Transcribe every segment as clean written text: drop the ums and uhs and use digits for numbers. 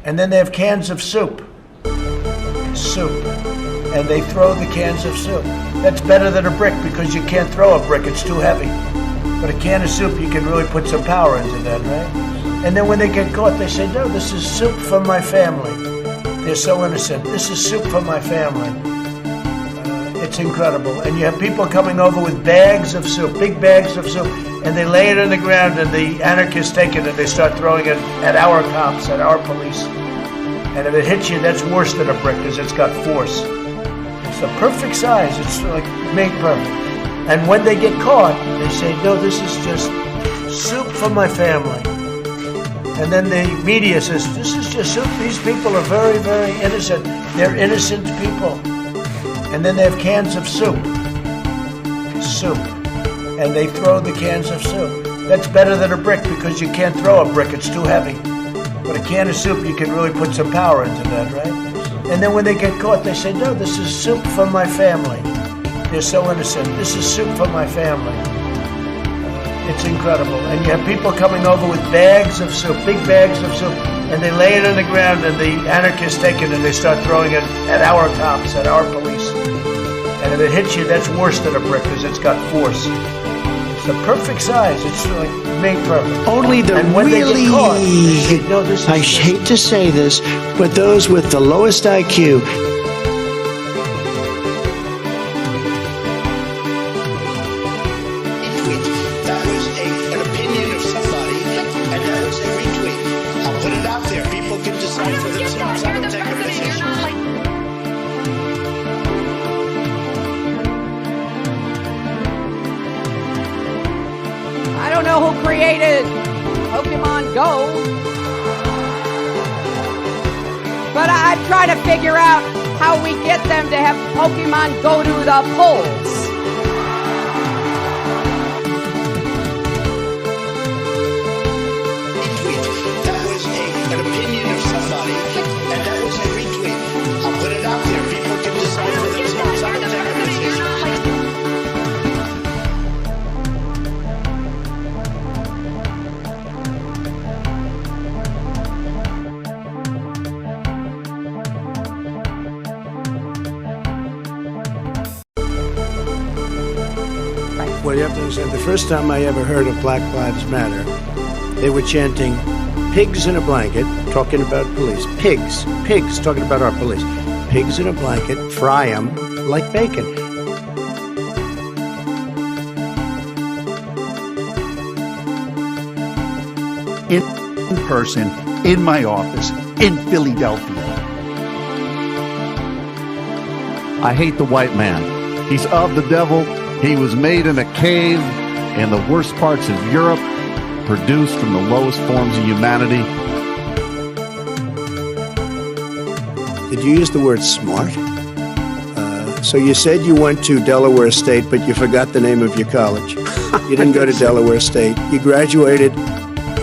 And then they have cans of soup. Soup. And they throw the cans of soup. That's better than a brick because you can't throw a brick, it's too heavy. But a can of soup, you can really put some power into that, right? And then when they get caught, they say, no, this is soup from my family. They're so innocent. This is soup from my family. It's incredible. And you have people coming over with bags of soup, big bags of soup, and they lay it on the ground, and the anarchists take it and they start throwing it at our cops, at our police. And if it hits you, that's worse than a brick because it's got force. It's the perfect size. It's like made perfect. And when they get caught, they say, no, this is just soup from my family. And then the media says, this is just soup. These people are very, very innocent. They're innocent people. And then they have cans of soup. Soup. And they throw the cans of soup. That's better than a brick because you can't throw a brick, it's too heavy. But a can of soup, you can really put some power into that, right? And then when they get caught, they say, no, this is soup from my family. They're so innocent. This is soup from my family. It's incredible. And you have people coming over with bags of soup, big bags of soup, and they lay it on the ground, and the anarchists take it and they start throwing it at our cops, at our police. And if it hits you, that's worse than a brick because it's got force. It's the perfect size. It's like made perfect. Only the and when really, they get caught, they say, no, this is I hate to say this, but those with the lowest IQ. That was an opinion of somebody, and that was a retweet. I'll put it out there. People can decide for themselves. I don't take a position. I don't know who created Pokemon Go, but I'm trying to figure out how we get them to have Pokemon go to the polls. That was an opinion of somebody, and that was a retweet. I'll put it out there. People can decide for themselves. I don't take a position. Well, you have to understand, the first time I ever heard of Black Lives Matter, they were chanting, pigs in a blanket, talking about police. Pigs, talking about our police. Pigs in a blanket, fry them like bacon. In person, in my office, in Philadelphia. I hate the white man. He's of the devil. He was made in a cave in the worst parts of Europe, produced from the lowest forms of humanity. Did you use the word smart? So you said you went to Delaware State, but you forgot the name of your college. You didn't go to Delaware State. You graduated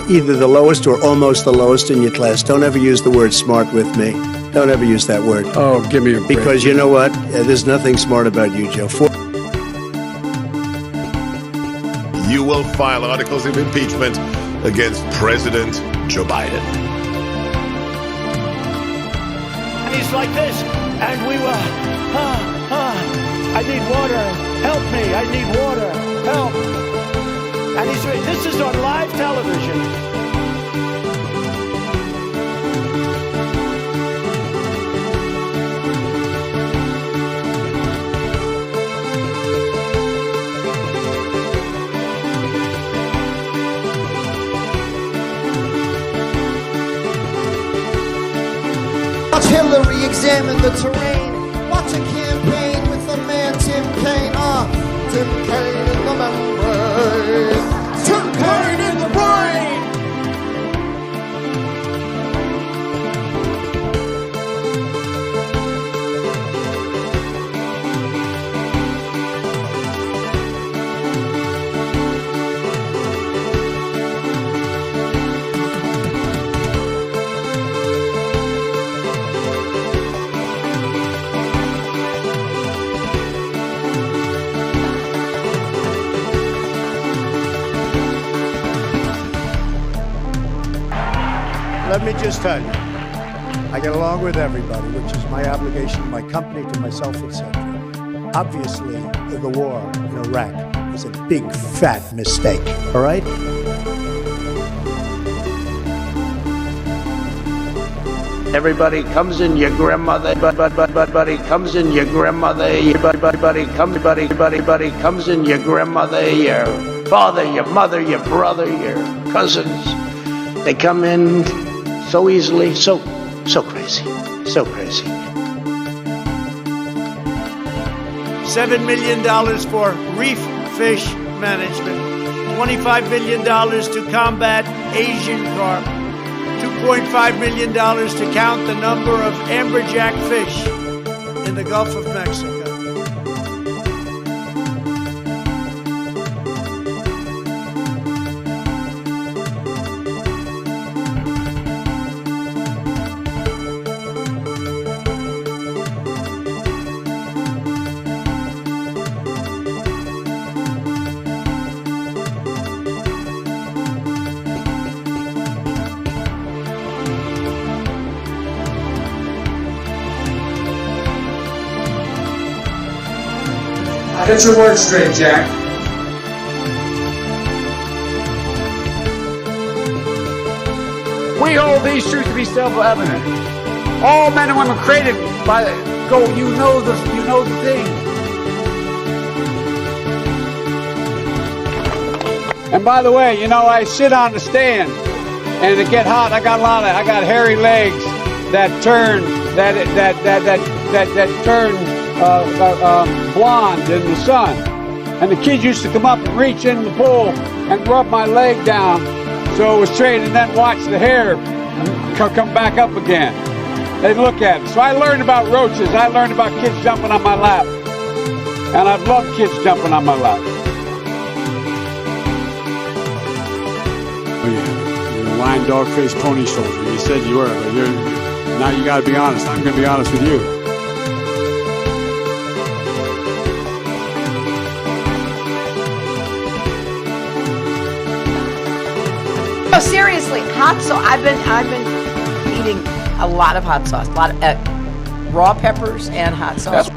either the lowest or almost the lowest in your class. Don't ever use the word smart with me. Don't ever use that word. Oh, give me a break. Because you know what? There's nothing smart about you, Joe. You will file articles of impeachment against President Joe Biden. And he's like this, and we were, I need water, help me, I need water, help. And this is on live television. Watch Hillary examine the terrain. Watch a campaign with the man Tim Kaine. Tim Kaine in the membrane. Tim Kaine in the brain. Let me just tell you, I get along with everybody, which is my obligation to my company, to myself, etc. Obviously, the war in Iraq was a big, fat mistake, all right? Everybody comes in your grandmother, buddy comes in your grandmother, buddy comes in your grandmother, your father, your mother, your brother, your cousins. They come in so easily, so crazy, so crazy. $7 million for reef fish management, $25 million to combat Asian carp, $2.5 million to count the number of amberjack fish in the Gulf of Mexico. Get your words straight, Jack. We hold these truths to be self-evident. All men and women created by go. You know the thing. And by the way, I sit on the stand, and it get hot. I got hairy legs that turn blonde in the sun, and the kids used to come up and reach in the pool and rub my leg down so it was straight, and then watch the hair come back up again. They'd look at it. So I learned about roaches. I learned about kids jumping on my lap, and I've loved kids jumping on my lap. Oh yeah, you're a lying dog-faced pony soldier. You said you were, but now you got to be honest. I'm going to be honest with you. No, seriously, hot sauce. I've been eating a lot of hot sauce, a lot of raw peppers and hot sauce.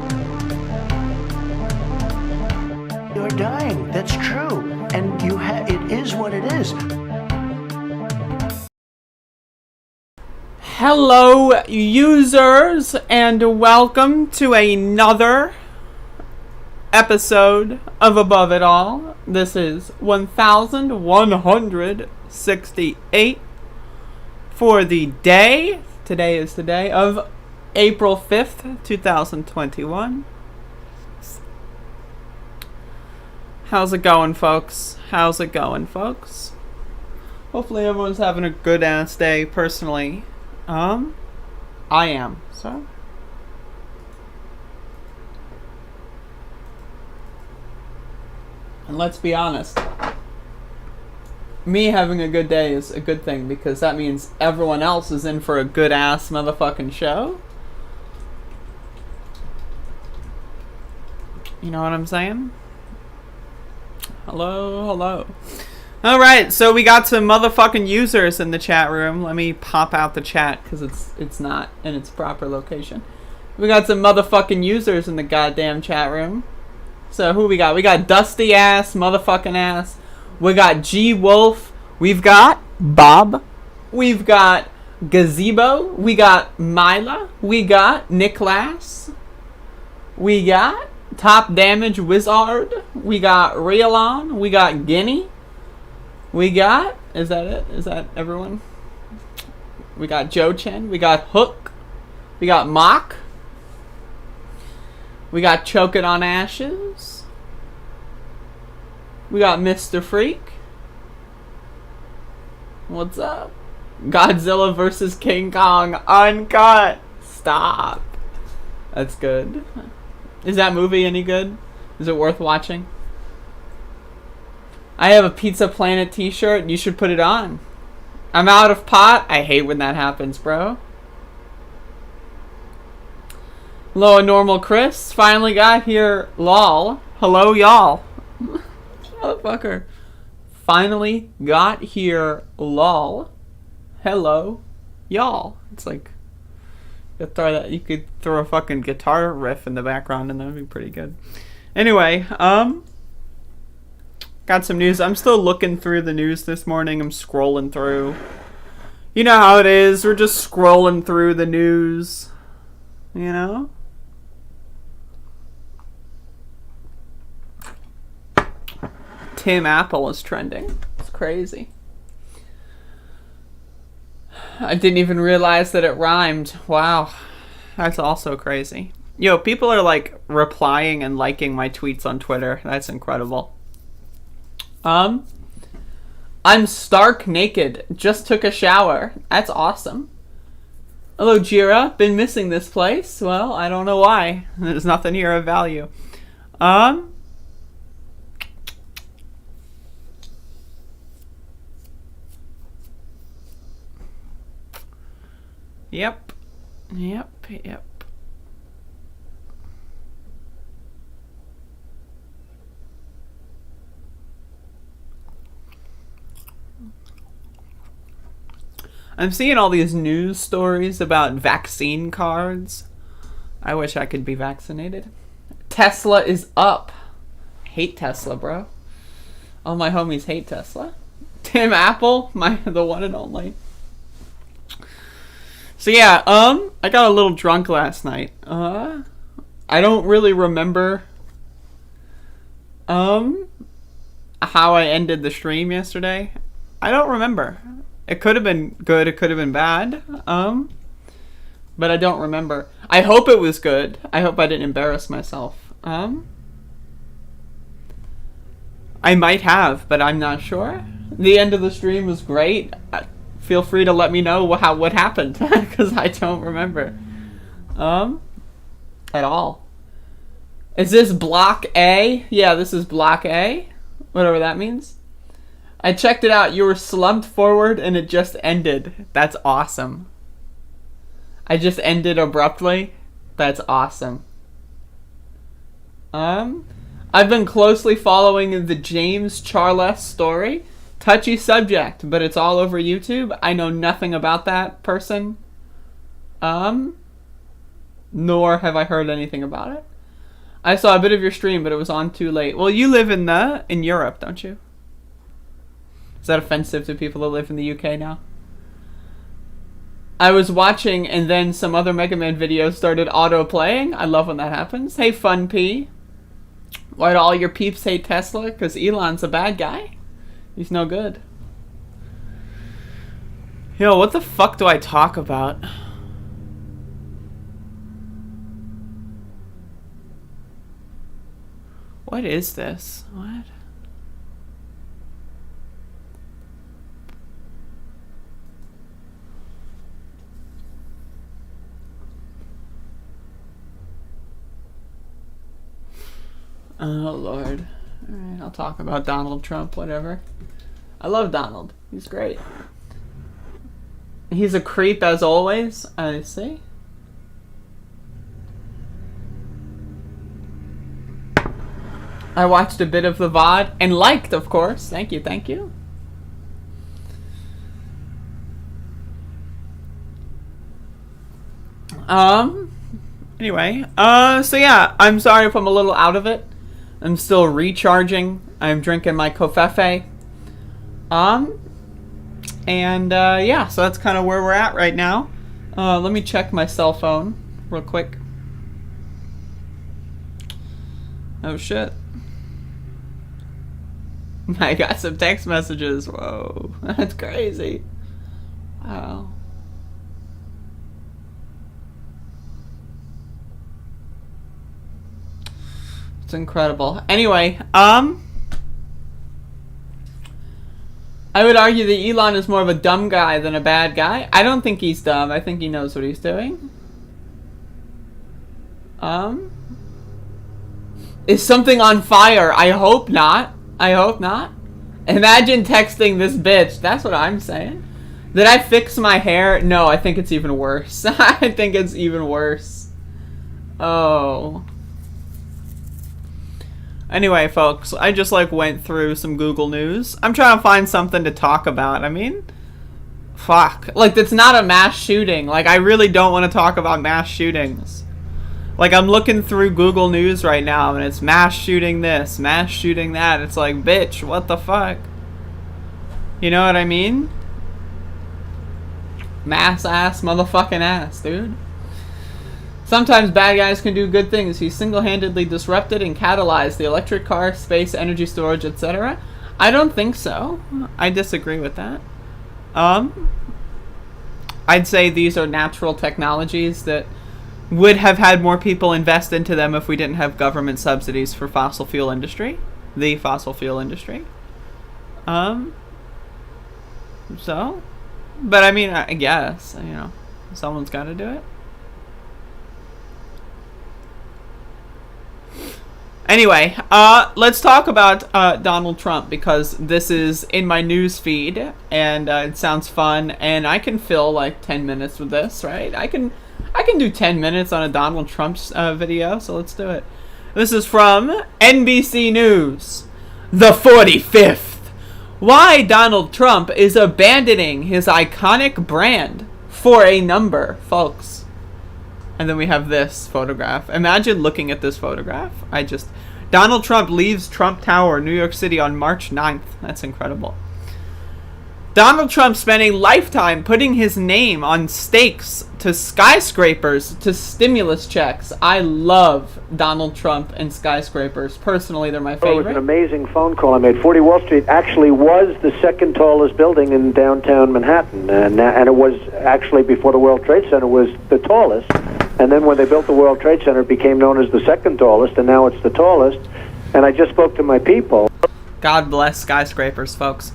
You're dying. That's true, and it is what it is. Hello, users, and welcome to another episode of Above It All. This is 1168 for the day. Today is the day of April 5th, 2021. How's it going, folks? Hopefully everyone's having a good ass day. Personally, I am. So and let's be honest, me having a good day is a good thing, because that means everyone else is in for a good ass motherfucking show. You know what I'm saying? Hello. Alright, so we got some motherfucking users in the chat room. Let me pop out the chat because it's not in its proper location. We got some motherfucking users in the goddamn chat room. So who we got? We got Dusty Ass, motherfucking ass. We got G Wolf. We've got Bob. We've got Gazebo. We got Mila. We got Niklas. We got Top Damage Wizard. We got Rialon. We got Guinea. We got... Is that it? Is that everyone? We got Joe Chen. We got Hook. We got Mock. We got Choking on Ashes. We got Mr. Freak. What's up? Godzilla vs. King Kong uncut. Stop. That's good. Is that movie any good? Is it worth watching? I have a Pizza Planet t-shirt. You should put it on. I'm out of pot. I hate when that happens, bro. Hello, Normal Chris. Finally got here. Lol. Hello, y'all. Motherfucker. Finally got here. Lol. Hello, y'all. It's like You could throw a fucking guitar riff in the background and that would be pretty good. Anyway, got some news. I'm still looking through the news this morning. I'm scrolling through. You know how it is. We're just scrolling through the news. You know? Tim Apple is trending. It's crazy. I didn't even realize that it rhymed. Wow. That's also crazy. Yo, people are like replying and liking my tweets on Twitter. That's incredible. I'm stark naked. Just took a shower. That's awesome. Hello, Jira. Been missing this place. Well, I don't know why. There's nothing here of value. Yep. I'm seeing all these news stories about vaccine cards. I wish I could be vaccinated. Tesla is up. Hate Tesla, bro. All my homies hate Tesla. Tim Apple, the one and only. So yeah, I got a little drunk last night. I don't really remember how I ended the stream yesterday. I don't remember. It could have been good, it could have been bad. But I don't remember. I hope it was good. I hope I didn't embarrass myself. I might have, but I'm not sure. The end of the stream was great. Feel free to let me know what happened, because I don't remember at all. Is this block A? Yeah, this is block A, whatever that means. I checked it out. You were slumped forward and it just ended. That's awesome. I just ended abruptly. That's awesome. I've been closely following the James Charles story. Touchy subject, but it's all over YouTube. I know nothing about that person. Nor have I heard anything about it. I saw a bit of your stream, but it was on too late. Well, you live in Europe, don't you? Is that offensive to people that live in the UK now? I was watching and then some other Mega Man videos started auto-playing. I love when that happens. Hey, Fun P. Why do all your peeps hate Tesla? Because Elon's a bad guy. He's no good. Yo, what the fuck do I talk about? What is this? What? Oh, Lord. Alright, I'll talk about Donald Trump, whatever. I love Donald. He's great. He's a creep as always, I see. I watched a bit of the VOD and liked, of course. Thank you, thank you. Anyway, so yeah, I'm sorry if I'm a little out of it. I'm still recharging. I'm drinking my Covfefe. Yeah, so that's kind of where we're at right now. Let me check my cell phone real quick. Oh shit. I got some text messages. Whoa, that's crazy. Wow. It's incredible. Anyway, I would argue that Elon is more of a dumb guy than a bad guy. I don't think he's dumb. I think he knows what he's doing. Is something on fire? I hope not. I hope not. Imagine texting this bitch. That's what I'm saying. Did I fix my hair? No, I think it's even worse. I think it's even worse. Oh. Anyway, folks, I just went through some Google News. I'm trying to find something to talk about. I mean, Fuck. Like, that's not a mass shooting. Like, I really don't want to talk about mass shootings. Like, I'm looking through Google News right now, and it's mass shooting this, mass shooting that. It's like, bitch, what the fuck? You know what I mean? Mass ass, motherfucking ass, dude. Sometimes bad guys can do good things. He single-handedly disrupted and catalyzed the electric car, space, energy storage, etc. I don't think so. I disagree with that. I'd say these are natural technologies that would have had more people invest into them if we didn't have government subsidies for fossil fuel industry. The fossil fuel industry. So, but I mean, I guess, you know, someone's got to do it. Anyway, let's talk about Donald Trump, because this is in my news feed, and it sounds fun, and I can fill like 10 minutes with this, right? I can do 10 minutes on a Donald Trump video, so let's do it. This is from NBC News. The 45th. Why Donald Trump is abandoning his iconic brand for a number, folks. And then we have this photograph. Imagine looking at this photograph. Donald Trump leaves Trump Tower, New York City on March 9th. That's incredible. Donald Trump spent a lifetime putting his name on stakes to skyscrapers to stimulus checks. I love Donald Trump and skyscrapers. Personally, they're my favorite. It was an amazing phone call I made. 40 Wall Street actually was the second tallest building in downtown Manhattan. And it was actually, before the World Trade Center, was the tallest. And then when they built the World Trade Center, it became known as the second tallest, and now it's the tallest. And I just spoke to my people. God bless skyscrapers, folks.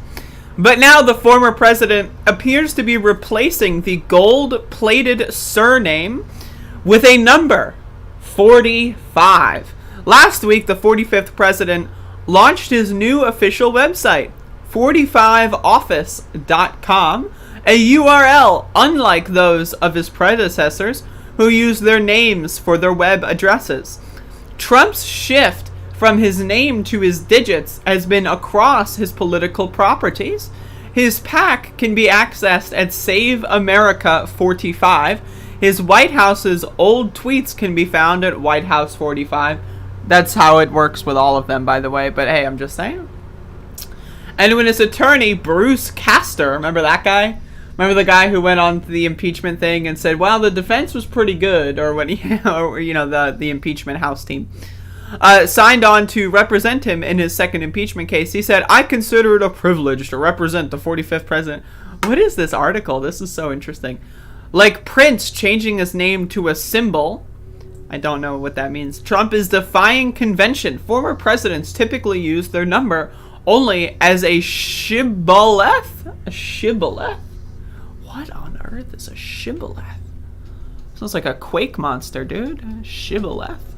But now the former president appears to be replacing the gold-plated surname with a number, 45. Last week, the 45th president launched his new official website, 45office.com, a URL unlike those of his predecessors who used their names for their web addresses. Trump's shift from his name to his digits has been across his political properties. His PAC can be accessed at Save America 45. His White House's old tweets can be found at White House 45. That's how it works with all of them, by the way, but hey, I'm just saying. And when his attorney, Bruce Castor, remember that guy? Remember the guy who went on to the impeachment thing and said, well, the defense was pretty good, or when the impeachment House team signed on to represent him in his second impeachment case. He said, I consider it a privilege to represent the 45th president. What is this article? This is so interesting. Like Prince changing his name to a symbol. I don't know what that means. Trump is defying convention. Former presidents typically use their number only as a shibboleth. A shibboleth? What on earth is a shibboleth? Sounds like a quake monster, dude. A shibboleth.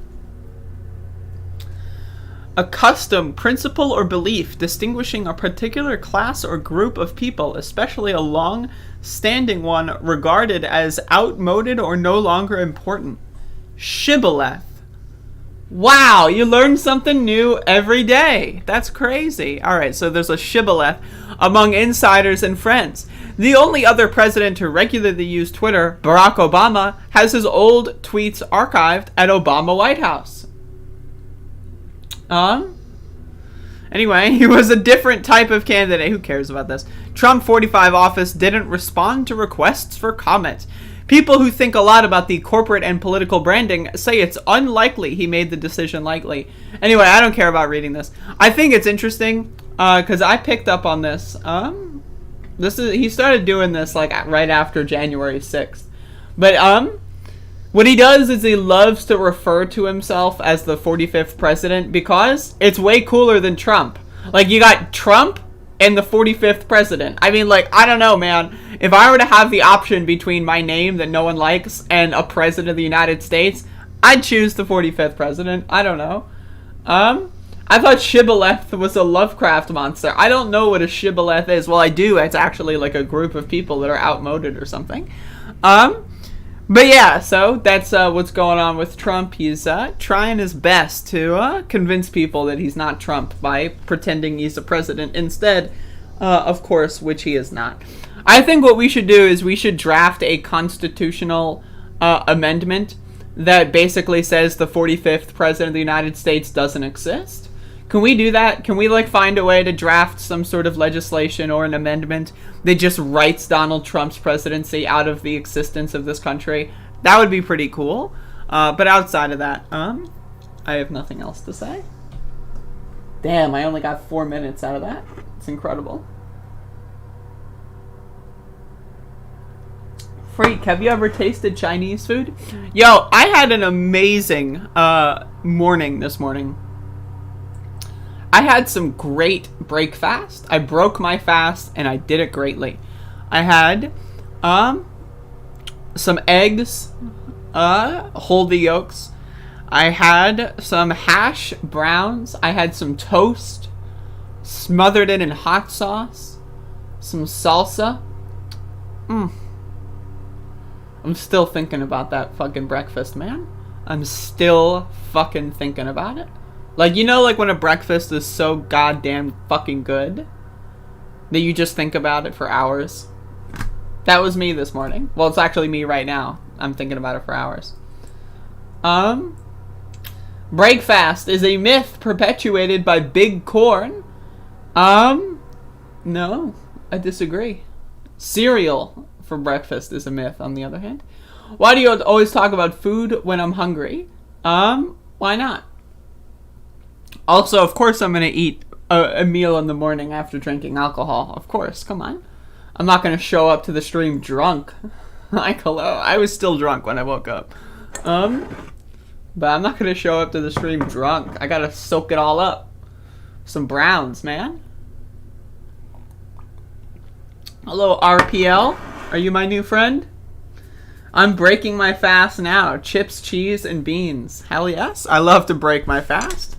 A custom, principle, or belief distinguishing a particular class or group of people, especially a long-standing one regarded as outmoded or no longer important. Shibboleth. Wow, you learn something new every day. That's crazy. Alright, so there's a shibboleth among insiders and friends. The only other president to regularly use Twitter, Barack Obama, has his old tweets archived at Obama White House. Anyway, he was a different type of candidate. Who cares about this? Trump 45 office didn't respond to requests for comment. People who think a lot about the corporate and political branding say it's unlikely he made the decision lightly. Anyway, I don't care about reading this. I think it's interesting because I picked up on this. He started doing this like right after January 6th. But what he does is he loves to refer to himself as the 45th president because it's way cooler than Trump. Like, you got Trump and the 45th president. I mean, like, I don't know, man. If I were to have the option between my name that no one likes and a president of the United States, I'd choose the 45th president. I don't know. I thought shibboleth was a Lovecraft monster. I don't know what a shibboleth is. Well, I do. It's actually like a group of people that are outmoded or something. But yeah, so that's what's going on with Trump. He's trying his best to convince people that he's not Trump by pretending he's a president instead, of course, which he is not. I think what we should do is we should draft a constitutional amendment that basically says the 45th president of the United States doesn't exist. Can we do that? Can we like find a way to draft some sort of legislation or an amendment that just writes Donald Trump's presidency out of the existence of this country? That would be pretty cool. But outside of that, I have nothing else to say. Damn, I only got 4 minutes out of that. It's incredible. Freak, have you ever tasted Chinese food? Yo, I had an amazing morning this morning. I had some great breakfast. I broke my fast and I did it greatly. I had some eggs, hold the yolks. I had some hash browns. I had some toast, smothered it in hot sauce, some salsa. I'm still thinking about that fucking breakfast, man. I'm still fucking thinking about it. Like, you know, like when a breakfast is so goddamn fucking good that you just think about it for hours? That was me this morning. Well, it's actually me right now. I'm thinking about it for hours. Breakfast is a myth perpetuated by Big Corn. No, I disagree. Cereal for breakfast is a myth, on the other hand. Why do you always talk about food when I'm hungry? Why not? Also, of course I'm going to eat a meal in the morning after drinking alcohol. Of course, come on. I'm not going to show up to the stream drunk. Like, hello. I was still drunk when I woke up. But I'm not going to show up to the stream drunk. I got to soak it all up. Some browns, man. Hello, RPL. Are you my new friend? I'm breaking my fast now. Chips, cheese, and beans. Hell yes. I love to break my fast.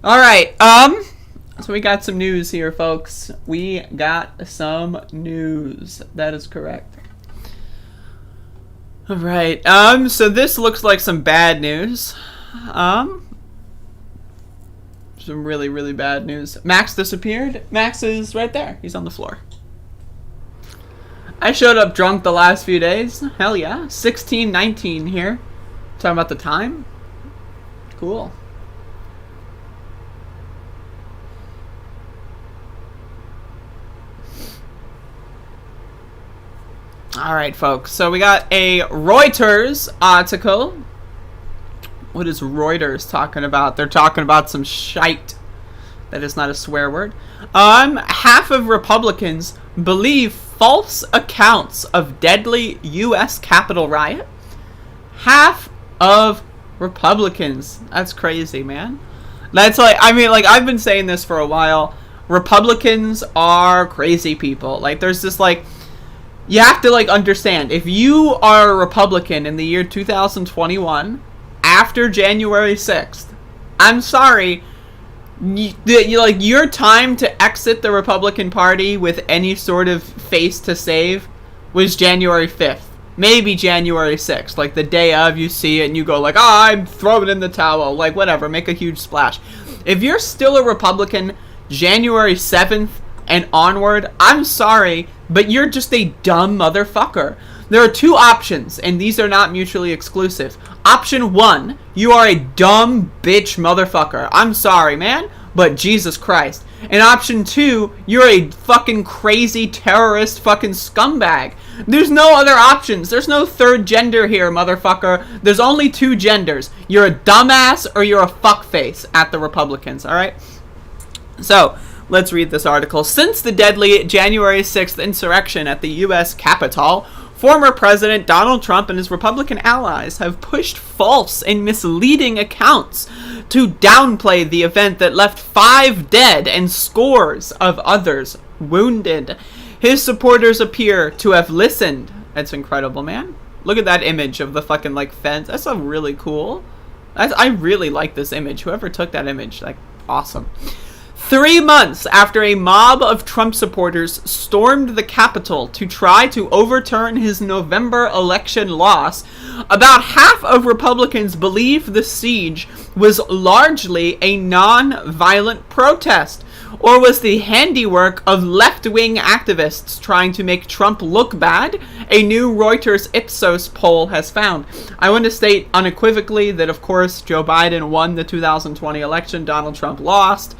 Alright, so we got some news here, folks. We got some news. That is correct. Alright, so this looks like some bad news. Some really, really bad news. Max disappeared. Max is right there. He's on the floor. I showed up drunk the last few days. Hell yeah. 16:19 here. Talking about the time. Cool. Alright, folks. So we got a Reuters article. What is Reuters talking about? They're talking about some shite. That is not a swear word. Half of Republicans believe false accounts of deadly U.S. Capitol riot. Half of Republicans. That's crazy, man. That's like, I mean, like, I've been saying this for a while. Republicans are crazy people. Like, there's this, like, you have to, like, understand, if you are a Republican in the year 2021, after January 6th, I'm sorry, your time to exit the Republican Party with any sort of face to save was January 5th. Maybe January 6th. Like, the day of, you see it and you go like, I'm throwing in the towel. Like, whatever, make a huge splash. If you're still a Republican January 7th and onward, I'm sorry, but you're just a dumb motherfucker. There are two options, and these are not mutually exclusive. Option one, you are a dumb bitch motherfucker. I'm sorry, man, but Jesus Christ. And option two, you're a fucking crazy terrorist fucking scumbag. There's no other options. There's no third gender here, motherfucker. There's only two genders. You're a dumbass or you're a fuckface at the Republicans, alright? So, let's read this article. Since the deadly January 6th insurrection at the U.S. Capitol, former President Donald Trump and his Republican allies have pushed false and misleading accounts to downplay the event that left 5 dead and scores of others wounded. His supporters appear to have listened. That's incredible, man. Look at that image of the fucking, like, fence. That's so really cool. I really like this image. Whoever took that image, like, awesome. 3 months after a mob of Trump supporters stormed the Capitol to try to overturn his November election loss, about half of Republicans believe the siege was largely a non-violent protest, or was the handiwork of left-wing activists trying to make Trump look bad? A new Reuters Ipsos poll has found. I want to state unequivocally that, of course, Joe Biden won the 2020 election. Donald Trump lost.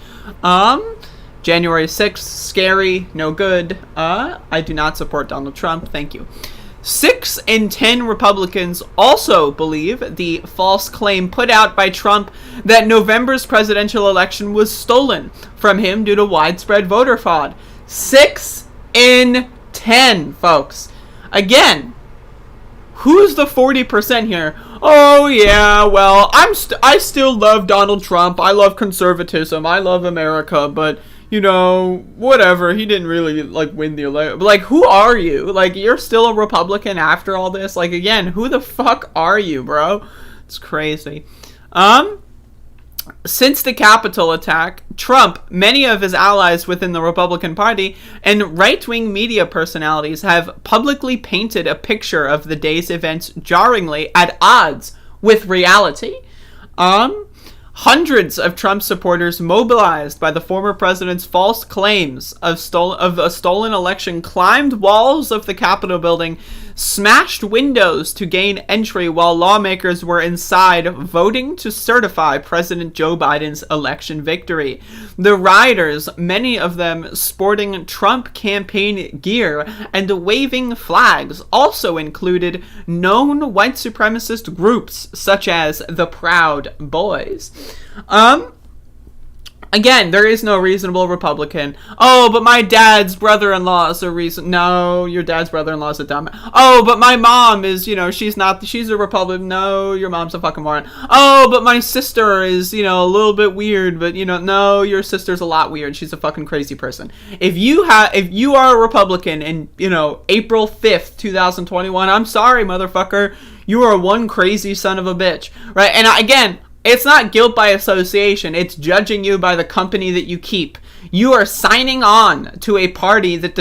January 6th, scary, no good. I do not support Donald Trump. Thank you. 6 in 10 Republicans also believe the false claim put out by Trump that November's presidential election was stolen from him due to widespread voter fraud. 6 in 10, folks. Again, who's the 40% here? Oh yeah, well, I still love Donald Trump. I love conservatism. I love America, but you know, whatever, he didn't really, like, win the election. But, like, who are you? Like, you're still a Republican after all this? Like, again, who the fuck are you, bro? It's crazy. Since the Capitol attack, Trump, many of his allies within the Republican Party, and right-wing media personalities have publicly painted a picture of the day's events jarringly at odds with reality. Hundreds of Trump supporters mobilized by the former president's false claims of a stolen election climbed walls of the Capitol building, smashed windows to gain entry while lawmakers were inside voting to certify President Joe Biden's election victory. The rioters, many of them sporting Trump campaign gear and waving flags, also included known white supremacist groups such as the Proud Boys. Again, there is no reasonable Republican. Oh, but my dad's brother-in-law is a reason. No, your dad's brother-in-law is a dumb. Oh, but my mom is, you know, she's a Republican. No, your mom's a fucking moron. Oh, but my sister is, you know, a little bit weird, but, you know, no, your sister's a lot weird. She's a fucking crazy person. If you are a Republican in, you know, April 5th, 2021, I'm sorry, motherfucker. You are one crazy son of a bitch. Right? And again, it's not guilt by association. It's judging you by the company that you keep. You are signing on to a party that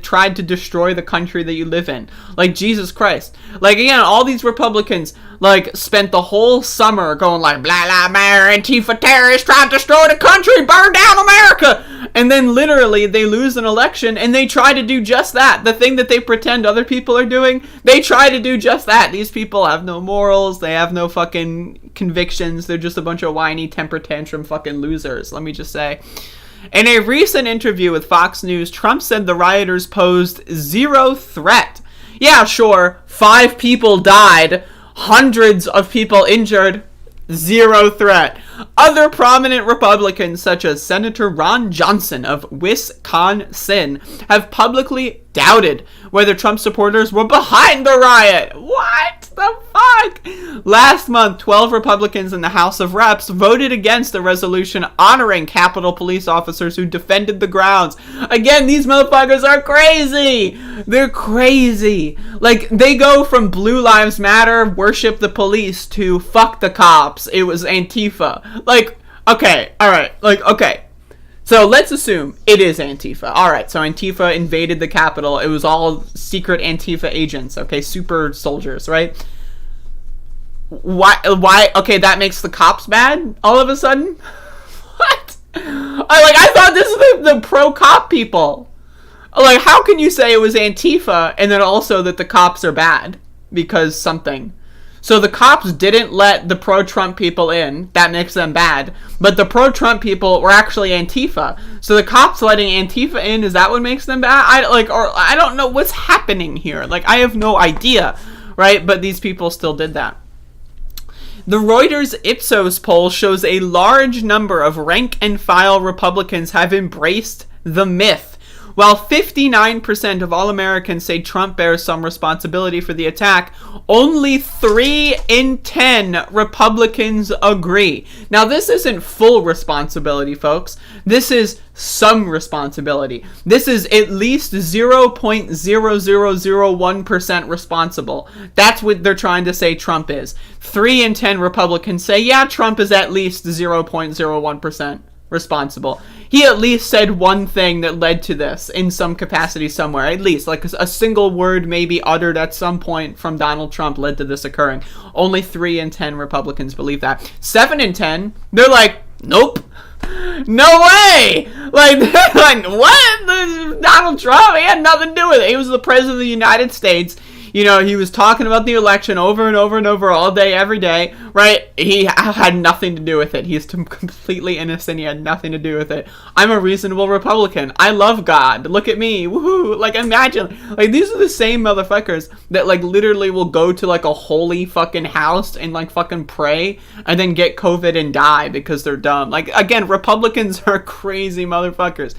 tried to destroy the country that you live in. Like, Jesus Christ. Like, again, all these Republicans, like, spent the whole summer going like, blah, blah, blah, Antifa terrorists tried to destroy the country, burn down America. And then literally they lose an election and they try to do just that. The thing that they pretend other people are doing, they try to do just that. These people have no morals. They have no fucking convictions. They're just a bunch of whiny temper tantrum fucking losers, let me just say. In a recent interview with Fox News, Trump said the rioters posed zero threat. Yeah, sure, 5 people died, hundreds of people injured, zero threat. Other prominent Republicans, such as Senator Ron Johnson of Wisconsin, have publicly doubted whether Trump supporters were behind the riot. What the fuck? Last month, 12 Republicans in the House of Reps voted against a resolution honoring Capitol Police officers who defended the grounds. Again, these motherfuckers are crazy. They're crazy. Like, they go from Blue Lives Matter, worship the police, to fuck the cops. It was Antifa. Like, okay, alright, like, okay. So let's assume it is Antifa. Alright, so Antifa invaded the Capitol. It was all secret Antifa agents, okay, super soldiers, right? Why, okay, that makes the cops bad all of a sudden? What? I thought this is the pro-cop people. Like, how can you say it was Antifa and then also that the cops are bad? Because something. So the cops didn't let the pro-Trump people in. That makes them bad. But the pro-Trump people were actually Antifa. So the cops letting Antifa in, is that what makes them bad? I don't know what's happening here. Like, I have no idea, right? But these people still did that. The Reuters Ipsos poll shows a large number of rank-and-file Republicans have embraced the myth. While 59% of all Americans say Trump bears some responsibility for the attack, only 3 in 10 Republicans agree. Now, this isn't full responsibility, folks. This is some responsibility. This is at least 0.0001% responsible. That's what they're trying to say Trump is. 3 in 10 Republicans say, yeah, Trump is at least 0.01% responsible. He at least said one thing that led to this in some capacity somewhere. At least, like a single word maybe uttered at some point from Donald Trump led to this occurring. Only 3 in 10 Republicans believe that. 7 in 10, they're like, nope. No way! Like, they're like, what? Donald Trump, he had nothing to do with it. He was the president of the United States. You know, he was talking about the election over and over and over all day, every day, right? He had nothing to do with it. He's completely innocent. He had nothing to do with it. I'm a reasonable Republican. I love God. Look at me. Woohoo. Like, imagine. Like, these are the same motherfuckers that, like, literally will go to, like, a holy fucking house and, like, fucking pray and then get COVID and die because they're dumb. Like, again, Republicans are crazy motherfuckers.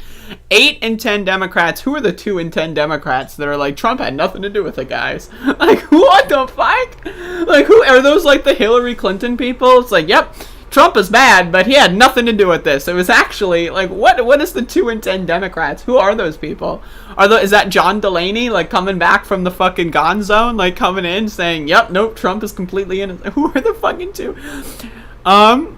8 in 10 Democrats. Who are the 2 in 10 Democrats that are like, Trump had nothing to do with it, guys? Like, what the fuck? Like, who are those, like, the Hillary Clinton people? It's like, yep, Trump is bad, but he had nothing to do with this. It was actually, like, what is the 2 in 10 Democrats? Who are those people? Is that John Delaney, like, coming back from the fucking Gone Zone, like, coming in saying, yep, nope, Trump is completely innocent? Who are the fucking 2?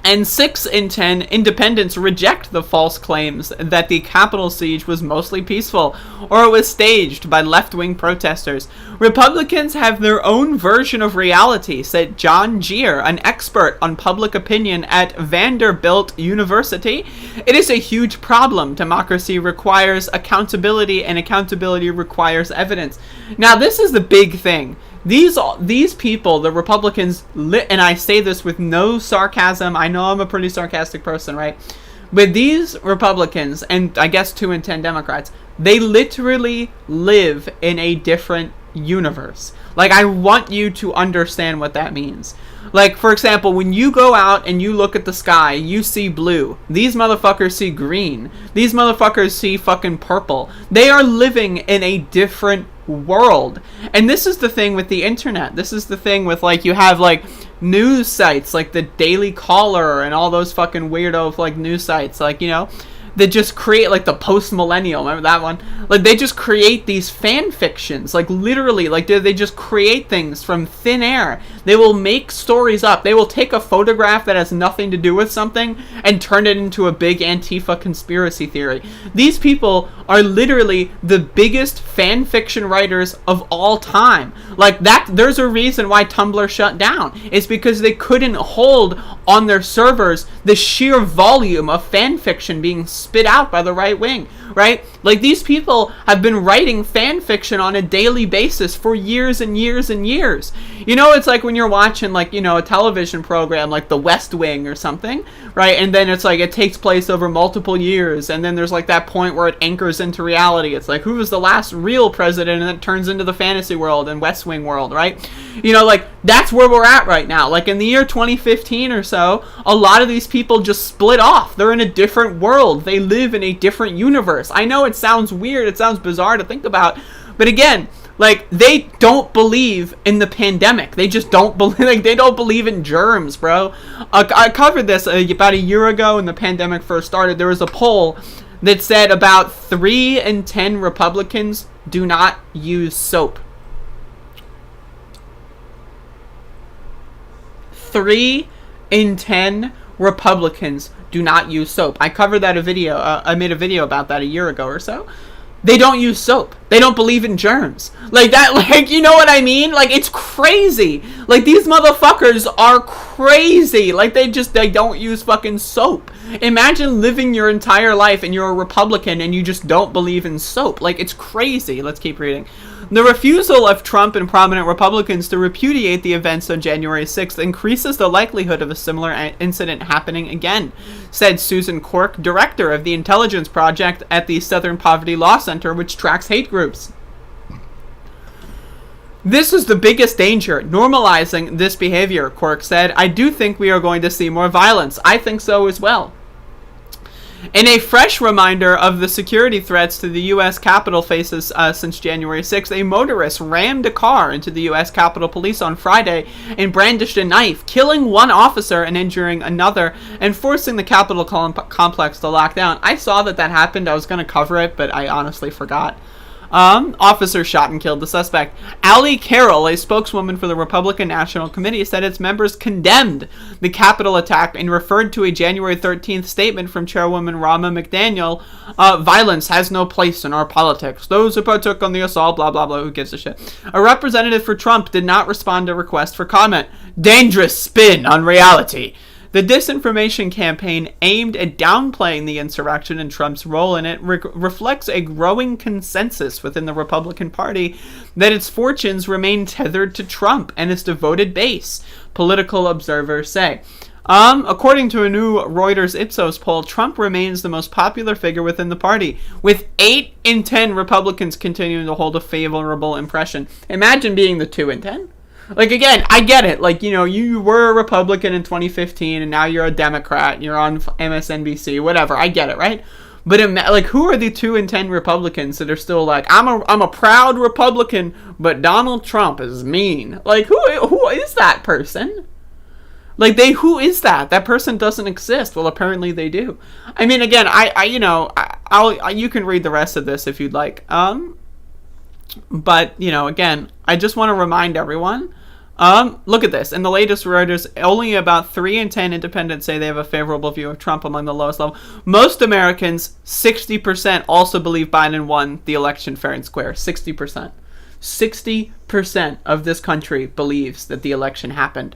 And 6 in 10 independents reject the false claims that the Capitol siege was mostly peaceful or it was staged by left-wing protesters. Republicans have their own version of reality, said John Gier, an expert on public opinion at Vanderbilt University. It is a huge problem. Democracy requires accountability, and accountability requires evidence. Now, this is the big thing. These people, the Republicans, and I say this with no sarcasm. I know I'm a pretty sarcastic person, right? But these Republicans, and I guess 2 in 10 Democrats, they literally live in a different universe. Like, I want you to understand what that means. Like, for example, when you go out and you look at the sky, you see blue. These motherfuckers see green. These motherfuckers see fucking purple. They are living in a different world. And this is the thing with the internet. This is the thing with, like, you have, like, news sites like the Daily Caller and all those fucking weirdo, like, news sites, like, you know, that just create, like, the Post-Millennial, remember that one? Like, they just create these fan fictions, like, literally, like, they just create things from thin air. They will make stories up. They will take a photograph that has nothing to do with something and turn it into a big Antifa conspiracy theory. These people are literally the biggest fan fiction writers of all time. Like, that, there's a reason why Tumblr shut down. It's because they couldn't hold on their servers the sheer volume of fan fiction being spit out by the right wing, right? Like, these people have been writing fan fiction on a daily basis for years and years and years. You know, it's like when you're watching, like, you know, a television program like The West Wing or something, right? And then it's like it takes place over multiple years, and then there's like that point where it anchors into reality. It's like, who was the last real president, and it turns into the fantasy world and West Wing world, right? You know, like, that's where we're at right now. Like, in the year 2015 or so, a lot of these people just split off. They're in a different world. They live in a different universe. I know it sounds weird, it sounds bizarre to think about, but again, like, they don't believe in the pandemic. They just don't believe, like, they don't believe in germs, bro. I covered this about a year ago when the pandemic first started. There was a poll that said about 3 in 10 Republicans do not use soap. 3 in 10 Republicans do not use soap. I covered that I made a video about that a year ago or so. They don't use soap. They don't believe in germs. Like that, like, you know what I mean? Like, it's crazy. Like, these motherfuckers are crazy. Like, they don't use fucking soap. Imagine living your entire life and you're a Republican and you just don't believe in soap. Like, it's crazy. Let's keep reading. The refusal of Trump and prominent Republicans to repudiate the events on January 6th increases the likelihood of a similar incident happening again, said Susan Cork, director of the Intelligence Project at the Southern Poverty Law Center, which tracks hate groups. This is the biggest danger, normalizing this behavior, Cork said. I do think we are going to see more violence. I think so as well. In a fresh reminder of the security threats to the U.S. Capitol faces since January 6th, a motorist rammed a car into the U.S. Capitol Police on Friday and brandished a knife, killing one officer and injuring another, and forcing the Capitol complex to lock down. I saw that happened. I was going to cover it, but I honestly forgot. Officer shot and killed the suspect. Allie Carroll, a spokeswoman for the Republican National Committee, said its members condemned the Capitol attack and referred to a January 13th statement from Chairwoman Ronna McDaniel. Violence has no place in our politics. Those who partook on the assault, blah, blah, blah, who gives a shit. A representative for Trump did not respond to request for comment. Dangerous spin on reality. The disinformation campaign aimed at downplaying the insurrection and Trump's role in it reflects a growing consensus within the Republican Party that its fortunes remain tethered to Trump and his devoted base, political observers say. According to a new Reuters Ipsos poll, Trump remains the most popular figure within the party, with 8 in 10 Republicans continuing to hold a favorable impression. Imagine being the 2 in 10. Like, again, I get it. Like, you know, you were a Republican in 2015, and now you're a Democrat, and you're on MSNBC, whatever. I get it, right? But, like, who are the 2 in 10 Republicans that are still like, I'm a proud Republican, but Donald Trump is mean? Like, who is that person? Like, who is that? That person doesn't exist. Well, apparently they do. I mean, again, you can read the rest of this if you'd like. But, you know, again, I just want to remind everyone, look at this. In the latest Reuters, only about 3 in 10 independents say they have a favorable view of Trump among the lowest level. Most Americans, 60%, also believe Biden won the election fair and square. 60%. 60% of this country believes that the election happened.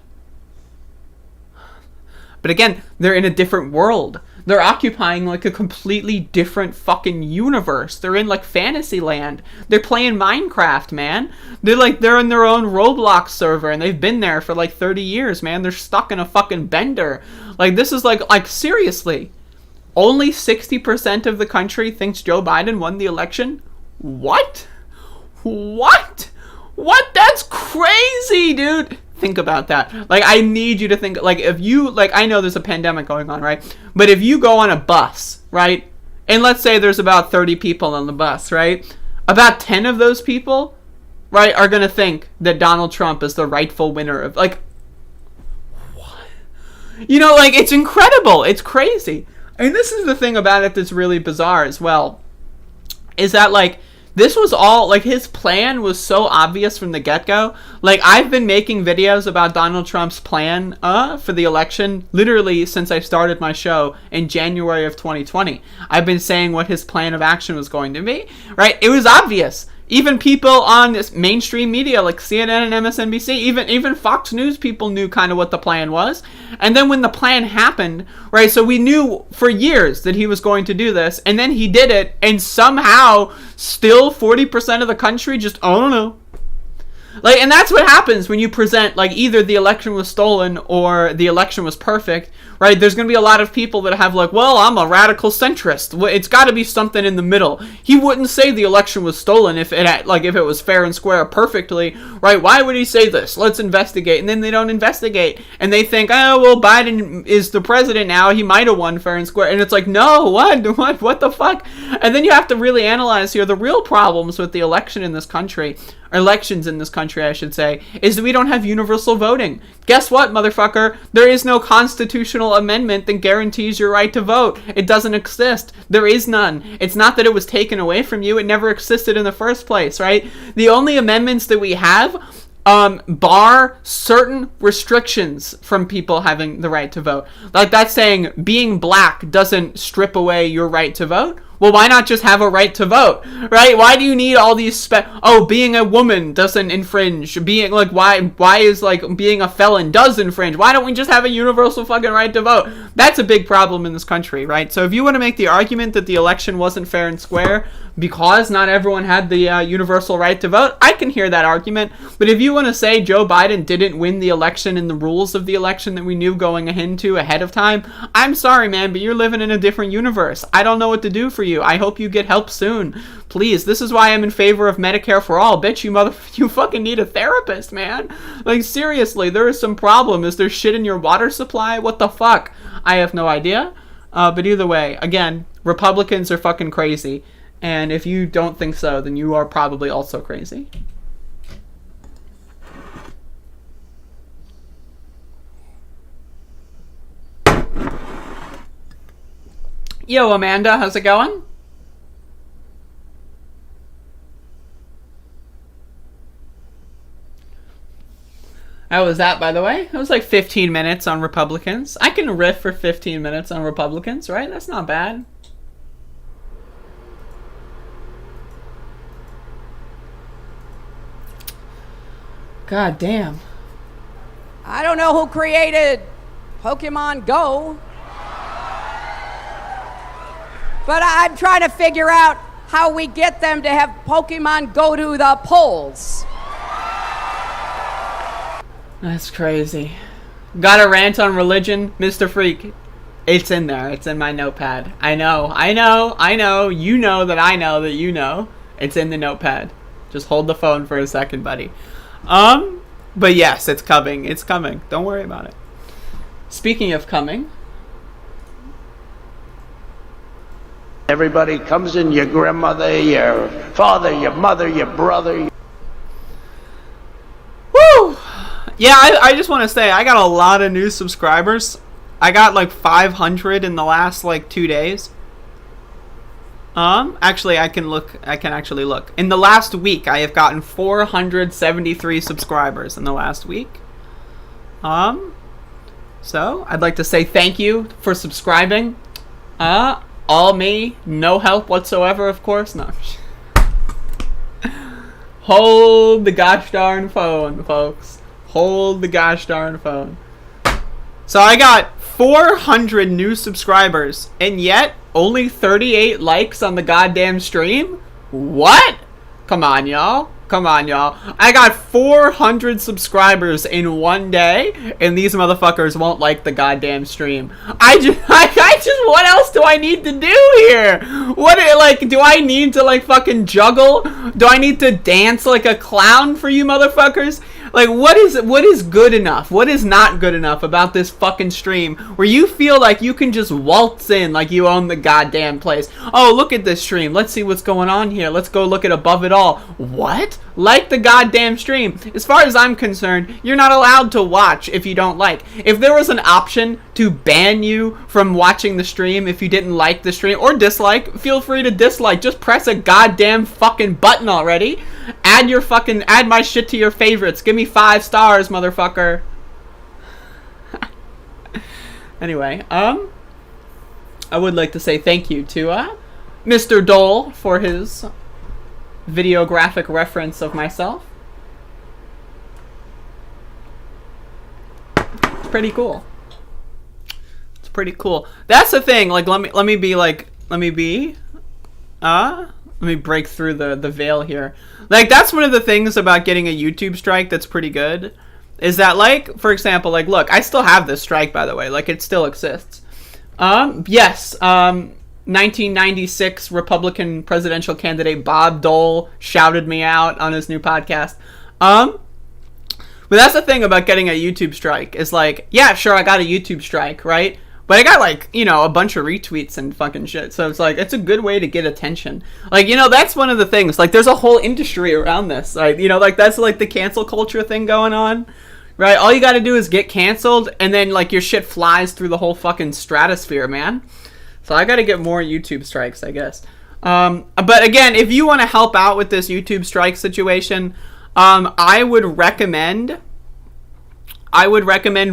But again, they're in a different world. They're occupying like a completely different fucking universe. They're in like fantasy land. They're playing Minecraft, man. They're in their own Roblox server and they've been there for like 30 years, man. They're stuck in a fucking bender. Like, this is like seriously. Only 60% of the country thinks Joe Biden won the election? What? What? That's crazy, dude. Think about that. Like, I need you to think, like, if you, like, I know there's a pandemic going on, right? But if you go on a bus, right? And let's say there's about 30 people on the bus, right? About 10 of those people, right, are going to think that Donald Trump is the rightful winner of, like, what? You know, like, it's incredible. It's crazy. And this is the thing about it that's really bizarre as well, is that, like, this was all, like, his plan was so obvious from the get-go. Like, I've been making videos about Donald Trump's plan for the election literally since I started my show in January of 2020. I've been saying what his plan of action was going to be, right? It was obvious. Even people on this mainstream media like CNN and MSNBC, even Fox News people knew kind of what the plan was. And then when the plan happened, right, so we knew for years that he was going to do this, and then he did it, and somehow still 40% of the country just, I don't know. Like, and that's what happens when you present, like, either the election was stolen or the election was perfect, right? There's going to be a lot of people that have, like, well, I'm a radical centrist. It's got to be something in the middle. He wouldn't say the election was stolen if it had, like, if it was fair and square perfectly, right? Why would he say this? Let's investigate. And then they don't investigate. And they think, oh, well, Biden is the president now. He might have won fair and square. And it's like, no, what the fuck? And then you have to really analyze here the real problems with the election in this country, or elections in this country, I should say, is that we don't have universal voting. Guess what, motherfucker? There is no constitutional amendment that guarantees your right to vote. It doesn't exist. There is none. It's not that it was taken away from you. It never existed in the first place, right? The only amendments that we have bar certain restrictions from people having the right to vote. Like, that's saying being black doesn't strip away your right to vote. Well, why not just have a right to vote, right? Why do you need all these being a woman doesn't infringe. Being, like, why is, like, being a felon does infringe. Why don't we just have a universal fucking right to vote? That's a big problem in this country, right? So if you want to make the argument that the election wasn't fair and square because not everyone had the universal right to vote, I can hear that argument. But if you want to say Joe Biden didn't win the election in the rules of the election that we knew going into ahead of time, I'm sorry, man, but you're living in a different universe. I don't know what to do for you. I hope you get help soon. Please, this is why I'm in favor of Medicare for all. Bitch, you fucking need a therapist, man. Like, seriously, there is some problem. Is there shit in your water supply? What the fuck? I have no idea. But either way, again, Republicans are fucking crazy. And if you don't think so, then you are probably also crazy. Yo, Amanda, how's it going? How was that, by the way? It was like 15 minutes on Republicans. I can riff for 15 minutes on Republicans, right? That's not bad. God damn. I don't know who created Pokemon Go. But I'm trying to figure out how we get them to have Pokemon go to the polls. That's crazy. Got a rant on religion, Mr. Freak? It's in there. It's in my notepad. I know. You know that I know that you know. It's in the notepad. Just hold the phone for a second, buddy. But yes, it's coming. It's coming. Don't worry about it. Speaking of coming. Everybody comes in, your grandmother, your father, your mother, your brother. Woo! Yeah, I just want to say, I got a lot of new subscribers. I got like 500 in the last like 2 days. Actually, I can actually look. In the last week, I have gotten 473 subscribers in the last week. So, I'd like to say thank you for subscribing. All me, no help whatsoever, of course. No. Hold the gosh darn phone, folks. Hold the gosh darn phone. So I got 400 new subscribers, and yet only 38 likes on the goddamn stream? What? Come on, y'all. Come on, y'all. I got 400 subscribers in one day, and these motherfuckers won't like the goddamn stream. I just, what else do I need to do here? What, like, do I need to, like, fucking juggle? Do I need to dance like a clown for you motherfuckers? Like, what is good enough? What is not good enough about this fucking stream where you feel like you can just waltz in like you own the goddamn place? Oh, look at this stream. Let's see what's going on here. Let's go look at Above It All. What? Like the goddamn stream. As far as I'm concerned, you're not allowed to watch if you don't like. If there was an option to ban you from watching the stream if you didn't like the stream or dislike, feel free to dislike. Just press a goddamn fucking button already. Add my shit to your favorites. Give me 5 stars, motherfucker. Anyway, I would like to say thank you to Mr. Dole for his videographic reference of myself. It's pretty cool. It's pretty cool. That's the thing. Like, let me break through the veil here. Like, that's one of the things about getting a YouTube strike that's pretty good. Is that, like, for example, like, look, I still have this strike, by the way. Like, it still exists. Yes, 1996 Republican presidential candidate Bob Dole shouted me out on his new podcast. But that's the thing about getting a YouTube strike. Is like, yeah, sure, I got a YouTube strike, right? But I got, like, you know, a bunch of retweets and fucking shit. So it's like, it's a good way to get attention. Like, you know, that's one of the things. Like, there's a whole industry around this. Like, you know, like, that's, like, the cancel culture thing going on. Right? All you gotta do is get canceled, and then, like, your shit flies through the whole fucking stratosphere, man. So I gotta get more YouTube strikes, I guess. But again, if you want to help out with this YouTube strike situation, I would recommend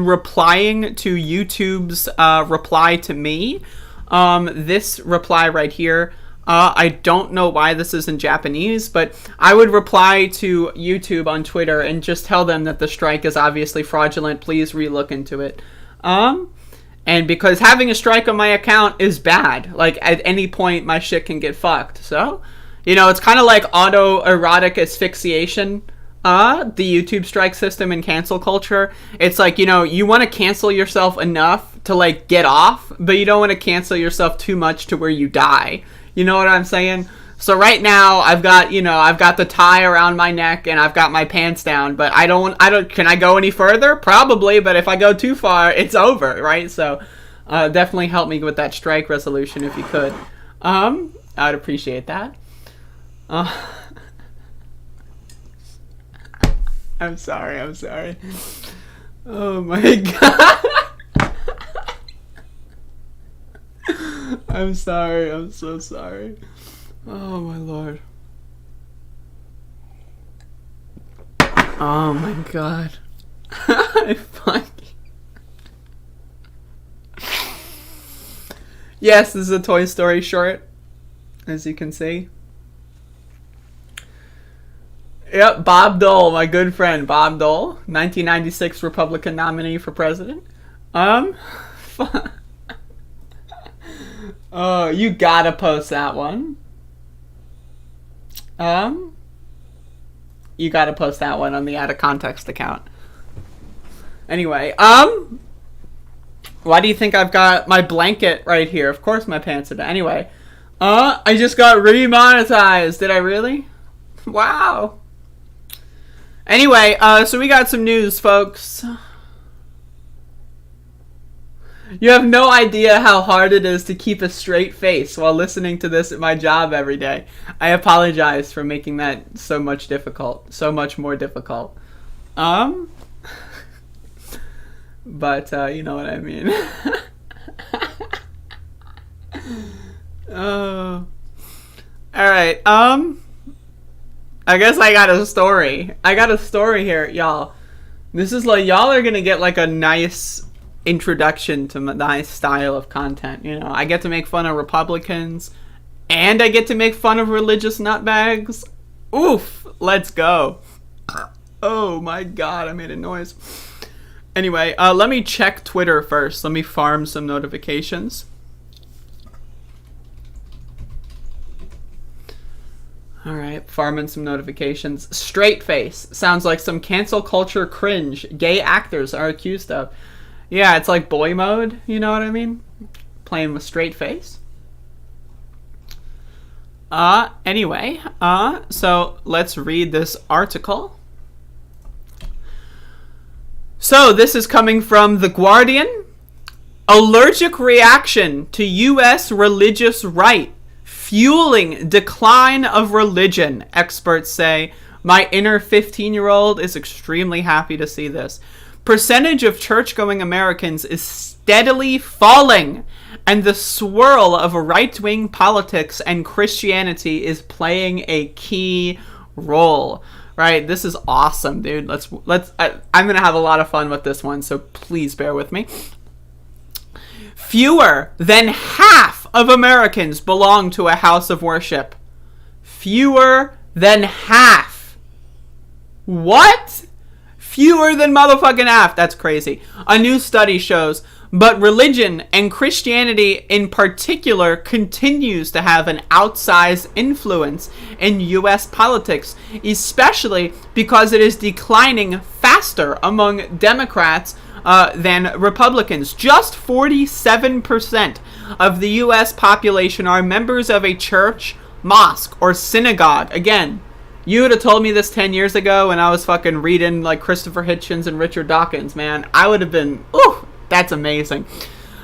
replying to YouTube's reply to me. This reply right here. I don't know why this is in Japanese, but I would reply to YouTube on Twitter and just tell them that the strike is obviously fraudulent. Please relook into it. And because having a strike on my account is bad. Like, at any point, my shit can get fucked. So, you know, it's kind of like autoerotic asphyxiation. The YouTube strike system and cancel culture. It's like, you know, you want to cancel yourself enough to, like, get off, but you don't want to cancel yourself too much to where you die. You know what I'm saying? So right now, I've got the tie around my neck and I've got my pants down, but can I go any further? Probably, but if I go too far, it's over, right? So, definitely help me with that strike resolution if you could. I'd appreciate that. I'm sorry. Oh my god. I'm sorry. I'm so sorry. Oh my lord. Oh my god. I fucking... Yes, this is a Toy Story short, as you can see. Yep, Bob Dole, my good friend, Bob Dole, 1996 Republican nominee for president. Oh, you gotta post that one. You gotta post that one on the out of context account. Anyway, why do you think I've got my blanket right here? Of course my pants are down. Anyway, I just got remonetized. Did I really? Wow. Anyway, so we got some news, folks. You have no idea how hard it is to keep a straight face while listening to this at my job every day. I apologize for making that so much more difficult. But, you know what I mean. Oh. Alright, I guess I got a story. I got a story here, y'all. This is like, y'all are gonna get like a nice introduction to my style of content. You know, I get to make fun of Republicans, and I get to make fun of religious nutbags. Oof, let's go. Oh my god, I made a noise. Anyway, let me check Twitter first. Let me farm some notifications. Alright, farming some notifications. Straight face. Sounds like some cancel culture cringe gay actors are accused of. Yeah, it's like boy mode, you know what I mean? Playing with straight face. Anyway, so let's read this article. So this is coming from The Guardian. Allergic reaction to U.S. religious right fueling decline of religion, experts say. My inner 15-year-old is extremely happy to see this. Percentage of church-going Americans is steadily falling, and the swirl of right-wing politics and Christianity is playing a key role. Right? This is awesome, dude. I'm gonna have a lot of fun with this one, so please bear with me. Fewer than half of Americans belong to a house of worship. Fewer than half. What? Fewer than motherfucking half. That's crazy. A new study shows, but religion and Christianity in particular continues to have an outsized influence in U.S. politics, especially because it is declining faster among Democrats than Republicans. Just 47% of the U.S. population are members of a church, mosque, or synagogue. Again, you would have told me this 10 years ago when I was fucking reading like Christopher Hitchens and Richard Dawkins, man. I would have been, ooh, that's amazing.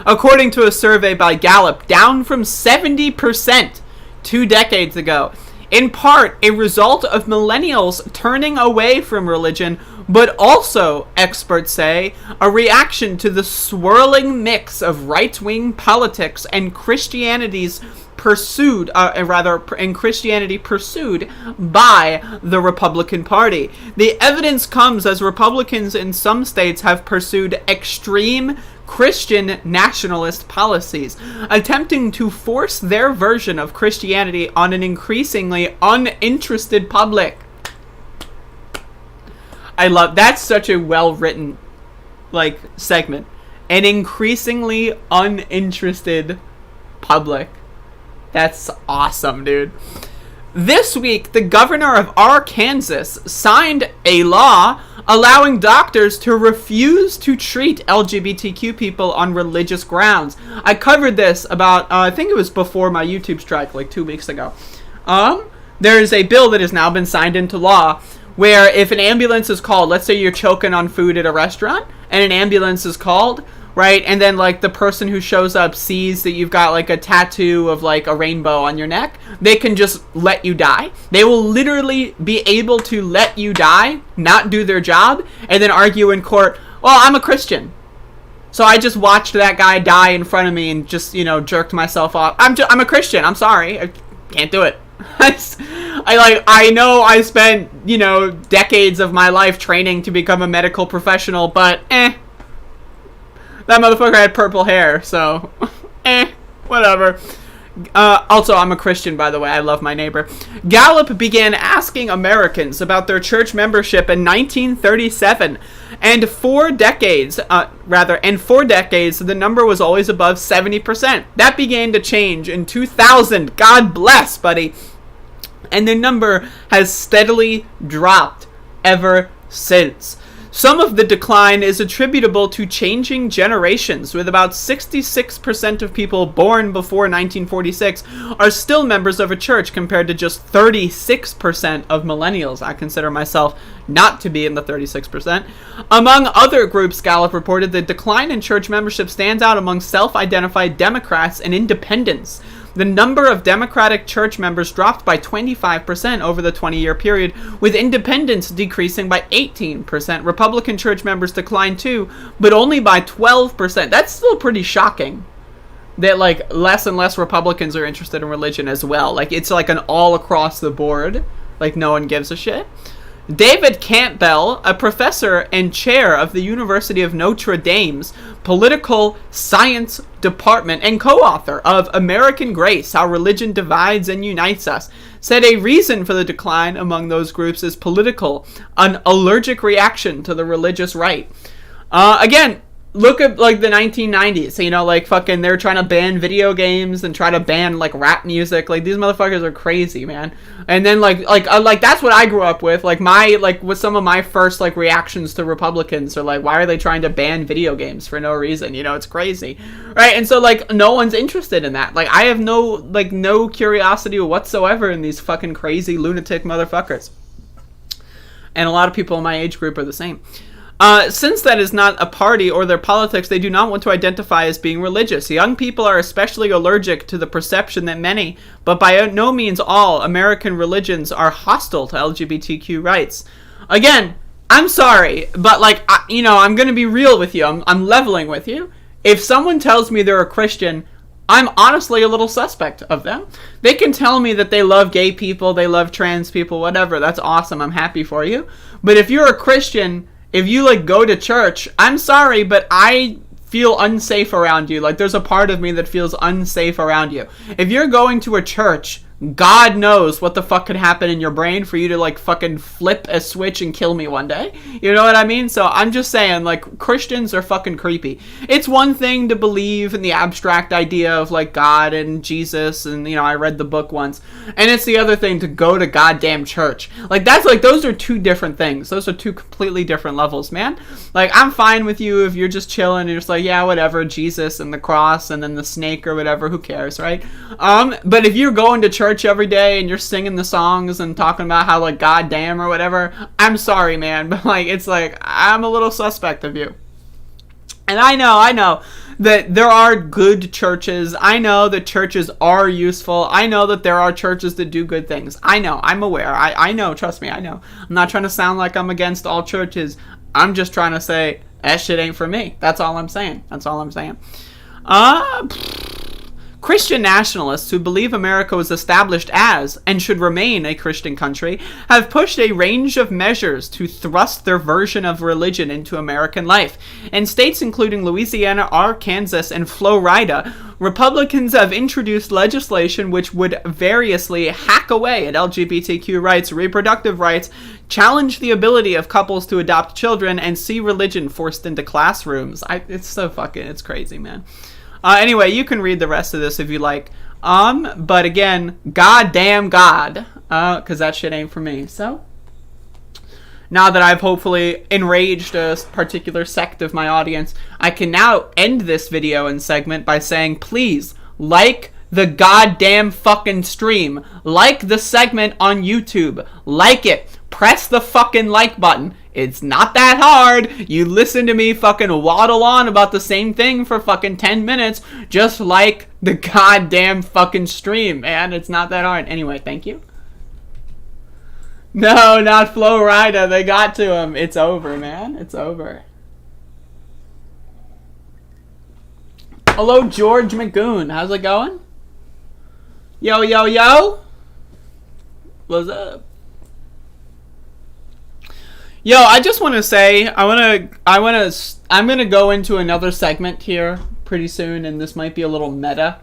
According to a survey by Gallup, down from 70% 2 decades ago. In part, a result of millennials turning away from religion, but also, experts say, a reaction to the swirling mix of right-wing politics and Christianity pursued by the Republican Party. The evidence comes as Republicans in some states have pursued extreme Christian nationalist policies, attempting to force their version of Christianity on an increasingly uninterested public. I love that's such a well-written segment. An increasingly uninterested public. That's awesome, dude. This week, the governor of Arkansas signed a law allowing doctors to refuse to treat LGBTQ people on religious grounds. I covered this about, I think it was before my YouTube strike, like 2 weeks ago. There is a bill that has now been signed into law where if an ambulance is called, let's say you're choking on food at a restaurant, and an ambulance is called, right, and then the person who shows up sees that you've got a tattoo of a rainbow on your neck, they can just let you die. They will literally be able to let you die, not do their job, and then argue in court, well, I'm a Christian, so I just watched that guy die in front of me and just, jerked myself off. I'm a Christian, I'm sorry, I can't do it. I know I spent, decades of my life training to become a medical professional, but that motherfucker had purple hair, so whatever. Also, I'm a Christian, by the way. I love my neighbor. Gallup began asking Americans about their church membership in 1937. And for decades, the number was always above 70%. That began to change in 2000. God bless, buddy. And the number has steadily dropped ever since. Some of the decline is attributable to changing generations, with about 66% of people born before 1946 are still members of a church compared to just 36% of millennials. I consider myself not to be in the 36%. Among other groups, Gallup reported the decline in church membership stands out among self-identified Democrats and independents. The number of Democratic church members dropped by 25% over the 20-year period, with independents decreasing by 18%. Republican church members declined too, but only by 12%. That's still pretty shocking that, like, less and less Republicans are interested in religion as well. Like, it's like an all across the board, like, no one gives a shit. David Campbell, a professor and chair of the University of Notre Dame's Political Science Department and co-author of American Grace, How Religion Divides and Unites Us, said a reason for the decline among those groups is political, an allergic reaction to the religious right. Again, look at, like, the 1990s, you know, like, fucking, they're trying to ban video games and try to ban, like, rap music. Like, these motherfuckers are crazy, man. And then, like, that's what I grew up with. Like, with some of my first, like, reactions to Republicans are, like, why are they trying to ban video games for no reason? You know, it's crazy. Right? And so, like, no one's interested in that. Like, I have no curiosity whatsoever in these fucking crazy lunatic motherfuckers. And a lot of people in my age group are the same. Since that is not a party or their politics, they do not want to identify as being religious. Young people are especially allergic to the perception that many, but by no means all, American religions are hostile to LGBTQ rights. Again, I'm sorry, but, like, I'm going to be real with you. I'm leveling with you. If someone tells me they're a Christian, I'm honestly a little suspect of them. They can tell me that they love gay people, they love trans people, whatever. That's awesome. I'm happy for you. But if you're a Christian, if you, like, go to church, I'm sorry, but I feel unsafe around you. Like, there's a part of me that feels unsafe around you. If you're going to a church, God knows what the fuck could happen in your brain for you to, like, fucking flip a switch and kill me one day. You know what I mean? So I'm just saying, like, Christians are fucking creepy. It's one thing to believe in the abstract idea of, like, God and Jesus, and, you know, I read the book once. And it's the other thing to go to goddamn church. Like, that's, like, those are two different things. Those are two completely different levels, man. Like, I'm fine with you if you're just chilling and you're just like, yeah, whatever, Jesus and the cross and then the snake or whatever, who cares, right? But if you're going to church every day and you're singing the songs and talking about how, like, goddamn or whatever, I'm sorry, man, but, like, it's like, I'm a little suspect of you. And I know that there are good churches. I know that churches are useful. I know that there are churches that do good things. I know. I'm aware. I know. Trust me, I know. I'm not trying to sound like I'm against all churches. I'm just trying to say, that shit ain't for me. That's all I'm saying. Christian nationalists who believe America was established as, and should remain, a Christian country, have pushed a range of measures to thrust their version of religion into American life. In states including Louisiana, Arkansas, and Florida, Republicans have introduced legislation which would variously hack away at LGBTQ rights, reproductive rights, challenge the ability of couples to adopt children, and see religion forced into classrooms. It's crazy, man. Anyway, you can read the rest of this if you like. But again, goddamn God, because that shit ain't for me. So, now that I've hopefully enraged a particular sect of my audience, I can now end this video and segment by saying, please, like the goddamn fucking stream. Like the segment on YouTube. Like it. Press the fucking like button. It's not that hard. You listen to me fucking waddle on about the same thing for fucking 10 minutes. Just like the goddamn fucking stream, man. It's not that hard. Anyway, thank you. No, not Florida. They got to him. It's over, man. It's over. Hello, George McGoon. How's it going? Yo, yo, yo. What's up? Yo, I just want to say, I'm gonna go into another segment here pretty soon, and this might be a little meta.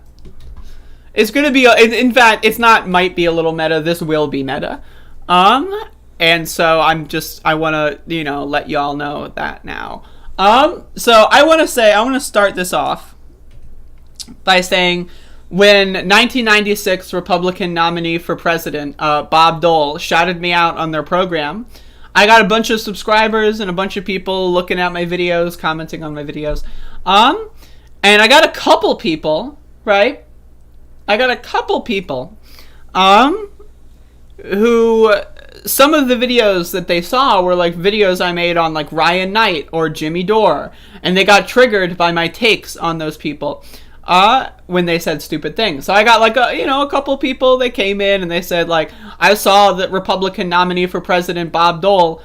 It's going to be, in fact, it's not might be a little meta. This will be meta. And so I want to, let y'all know that now. So I want to start this off by saying when 1996 Republican nominee for president, Bob Dole, shouted me out on their program, I got a bunch of subscribers and a bunch of people looking at my videos, commenting on my videos. And I got a couple people, right? Who some of the videos that they saw were like videos I made on like Ryan Knight or Jimmy Dore, and they got triggered by my takes on those people when they said stupid things. So I got like a couple people, they came in and they said like, I saw that Republican nominee for president Bob Dole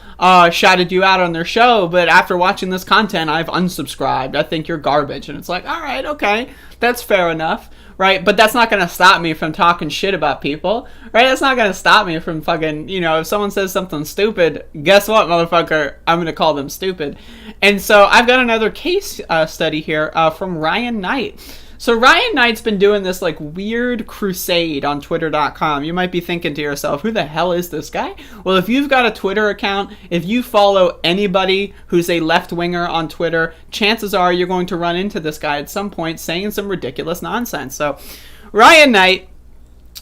shouted you out on their show, but after watching this content I've unsubscribed. I think you're garbage. And it's like, all right, okay, that's fair enough. Right, but that's not going to stop me from talking shit about people, right? That's not going to stop me from fucking, if someone says something stupid, guess what, motherfucker? I'm going to call them stupid. And so I've got another case study here from Ryan Knight. So Ryan Knight's been doing this like weird crusade on Twitter.com. You might be thinking to yourself, who the hell is this guy? Well, if you've got a Twitter account, if you follow anybody who's a left-winger on Twitter, chances are you're going to run into this guy at some point saying some ridiculous nonsense. So Ryan Knight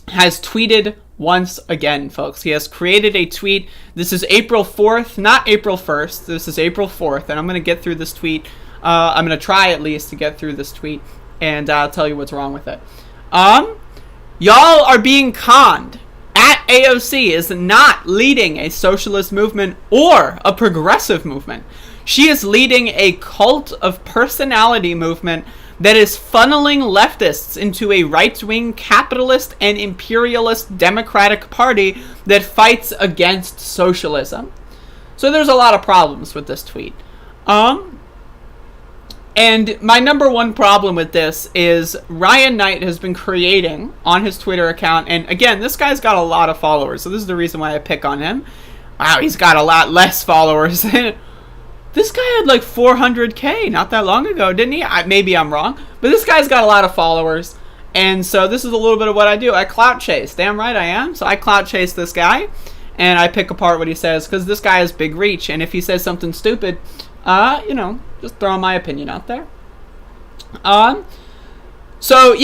has tweeted once again, folks. He has created a tweet. This is April 4th, not April 1st. This is April 4th, and I'm going to get through this tweet. I'm going to try at least to get through this tweet. And I'll tell you what's wrong with it. Y'all are being conned. AOC is not leading a socialist movement or a progressive movement. She is leading a cult of personality movement that is funneling leftists into a right-wing capitalist and imperialist democratic party that fights against socialism. So there's a lot of problems with this tweet. And my number one problem with this is Ryan Knight has been creating on his Twitter account, and again, this guy's got a lot of followers, so this is the reason why I pick on him. Wow, he's got a lot less followers. This guy had like 400K not that long ago, didn't he? Maybe I'm wrong, but this guy's got a lot of followers, and so this is a little bit of what I do. I clout chase. Damn right I am. So I clout chase this guy, and I pick apart what he says, because this guy has big reach, and if he says something stupid, just throwing my opinion out there. So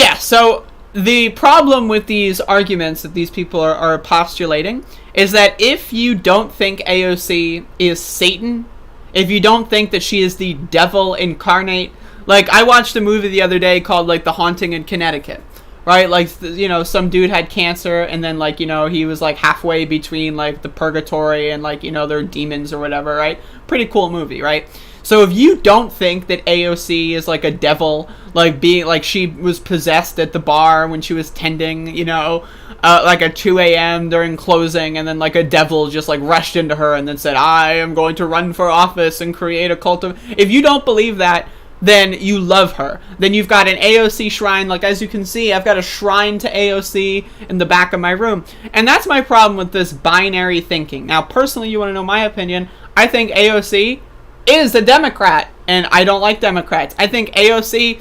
the problem with these arguments that these people are postulating is that if you don't think AOC is Satan, if you don't think that she is the devil incarnate, like I watched a movie the other day called like The Haunting in Connecticut, right? Like, some dude had cancer and then like, he was like halfway between like the purgatory and like, there are demons or whatever, right? Pretty cool movie, right? So if you don't think that AOC is like a devil, like being like she was possessed at the bar when she was tending, like at 2 a.m. during closing, and then like a devil just like rushed into her and then said, I am going to run for office and create a cult of... If you don't believe that, then you love her. Then you've got an AOC shrine. Like, as you can see, I've got a shrine to AOC in the back of my room. And that's my problem with this binary thinking. Now, personally, you want to know my opinion? I think AOC is a Democrat, and I don't like Democrats. I think AOC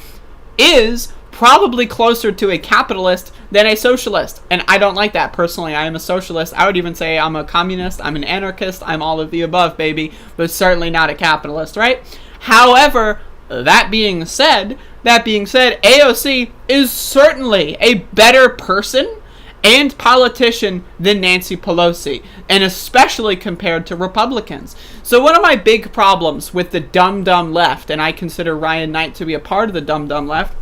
is probably closer to a capitalist than a socialist, and I don't like that. Personally, I am a socialist. I would even say I'm a communist, I'm an anarchist, I'm all of the above, baby, but certainly not a capitalist, right? However, that being said, AOC is certainly a better person and politician than Nancy Pelosi, and especially compared to Republicans. So one of my big problems with the dumb left, and I consider Ryan Knight to be a part of the dumb left,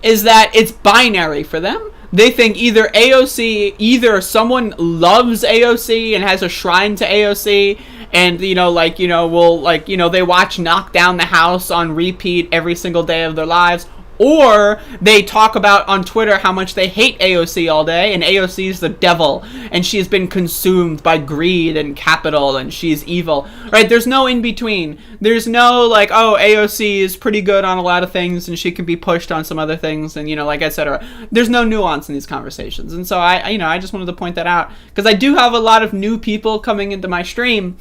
is that it's binary for them. They think either someone loves AOC and has a shrine to AOC, and they watch Knock Down the House on repeat every single day of their lives, or they talk about on Twitter how much they hate AOC all day, and AOC is the devil, and she's been consumed by greed and capital, and she's evil, right? There's no in between. There's no like, oh, AOC is pretty good on a lot of things, and she can be pushed on some other things, and etc. There's no nuance in these conversations, and so I just wanted to point that out, because I do have a lot of new people coming into my stream.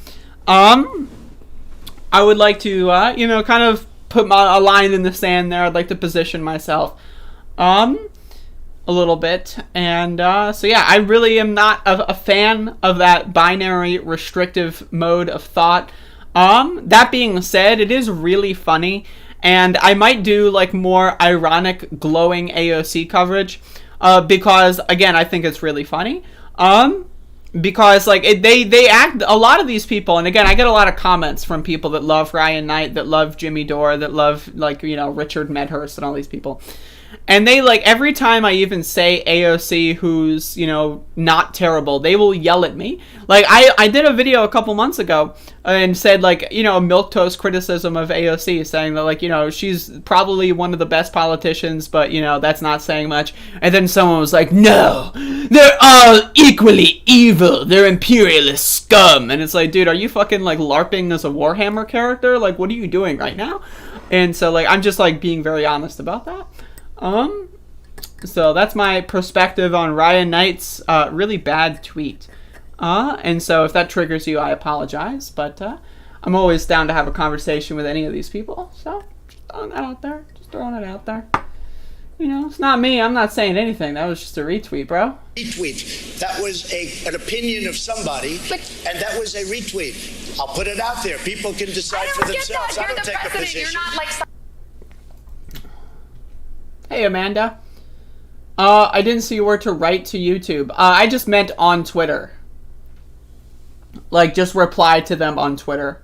I would like to, kind of put a line in the sand there. I'd like to position myself. a little bit. And so yeah, I really am not a fan of that binary restrictive mode of thought. That being said, it is really funny, and I might do like more ironic, glowing AOC coverage, because again, I think it's really funny. Because like they act, a lot of these people, and again, I get a lot of comments from people that love Ryan Knight, that love Jimmy Dore, that love, like, you know, Richard Medhurst and all these people. And they, like, every time I even say AOC who's, you know, not terrible, they will yell at me. Like, I did a video a couple months ago and said, like, you know, a milquetoast criticism of AOC, saying that, like, you know, she's probably one of the best politicians, but, you know, that's not saying much. And then someone was like, no, they're all equally evil. They're imperialist scum. And it's like, dude, are you fucking, like, LARPing as a Warhammer character? Like, what are you doing right now? And so, like, I'm just, like, being very honest about that. So that's my perspective on Ryan Knight's really bad tweet. And so if that triggers you, I apologize, but I'm always down to have a conversation with any of these people. So just throwing that out there. Just throwing it out there. You know, it's not me. I'm not saying anything. That was just a retweet, bro. Retweet. That was an opinion of somebody, and that was a retweet. I'll put it out there. People can decide for themselves. I don't take a position. You're not like. Hey, Amanda. I didn't see where to write to YouTube. I just meant on Twitter. Like, just reply to them on Twitter.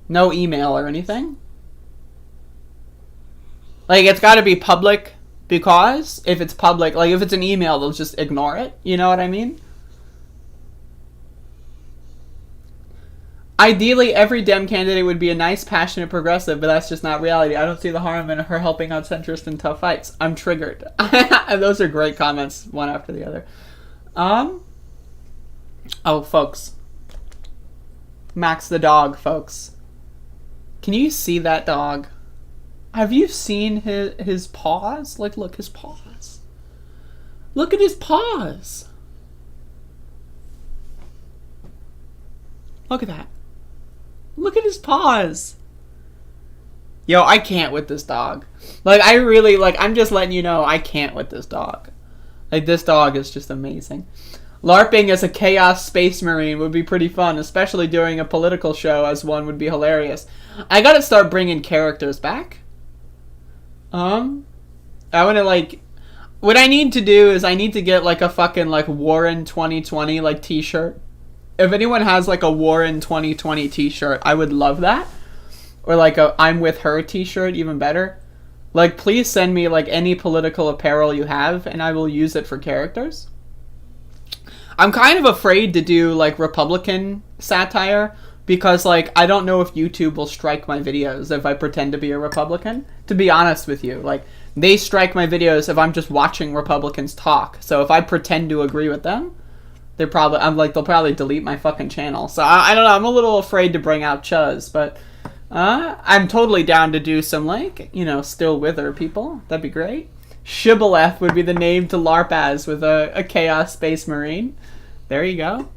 No email or anything. Like, it's got to be public, because if it's public, like, if it's an email, they'll just ignore it. You know what I mean? Ideally, every Dem candidate would be a nice, passionate progressive, but that's just not reality. I don't see the harm in her helping out centrists in tough fights. I'm triggered. And those are great comments, one after the other. Oh, folks. Max the dog, folks. Can you see that dog? Have you seen his paws? Like, look, his paws. Look at his paws. Look at that. Look at his paws. Yo, I can't with this dog. Like, I really, like, I'm just letting you know, I can't with this dog. Like, this dog is just amazing. LARPing as a Chaos Space Marine would be pretty fun, especially during a political show, as one would be hilarious. I gotta start bringing characters back. I wanna, like, what I need to do is I need to get, like, a fucking, like, Warren 2020, like, t-shirt. If anyone has, like, a Warren 2020 t-shirt, I would love that. Or, like, a I'm with her t-shirt, even better. Like, please send me, like, any political apparel you have, and I will use it for characters. I'm kind of afraid to do, like, Republican satire, because, like, I don't know if YouTube will strike my videos if I pretend to be a Republican. To be honest with you, like, they strike my videos if I'm just watching Republicans talk. So if I pretend to agree with them, they'll probably delete my fucking channel. So I don't know, I'm a little afraid to bring out Chuz, but I'm totally down to do some, like, you know, still with her people. That'd be great. Shibboleth would be the name to LARP as, with a Chaos Space Marine. There you go.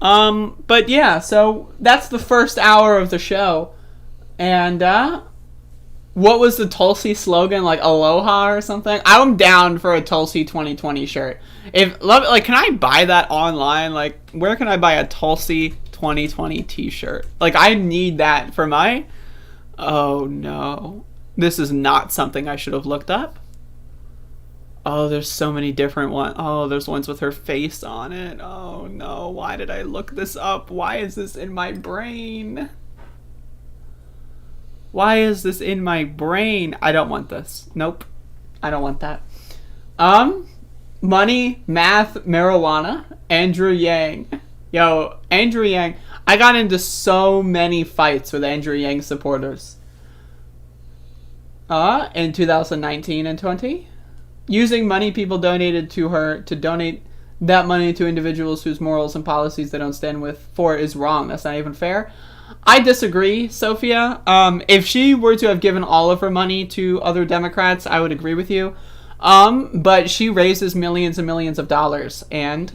But yeah, so that's the first hour of the show. And what was the Tulsi slogan? Like, Aloha or something? I'm down for a Tulsi 2020 shirt. Like, can I buy that online? Like, where can I buy a Tulsi 2020 t-shirt? Like, I need that for my... Oh, no. This is not something I should have looked up. Oh, there's so many different ones. Oh, there's ones with her face on it. Oh, no. Why did I look this up? Why is this in my brain? Why is this in my brain? I don't want this. Nope. I don't want that. Money, math, marijuana, Andrew Yang. Yo, Andrew Yang. I got into so many fights with Andrew Yang supporters. In 2019 and 20. Using money people donated to her to donate that money to individuals whose morals and policies they don't stand for is wrong. That's not even fair. I disagree, Sophia. If she were to have given all of her money to other Democrats, I would agree with you. But she raises millions and millions of dollars, and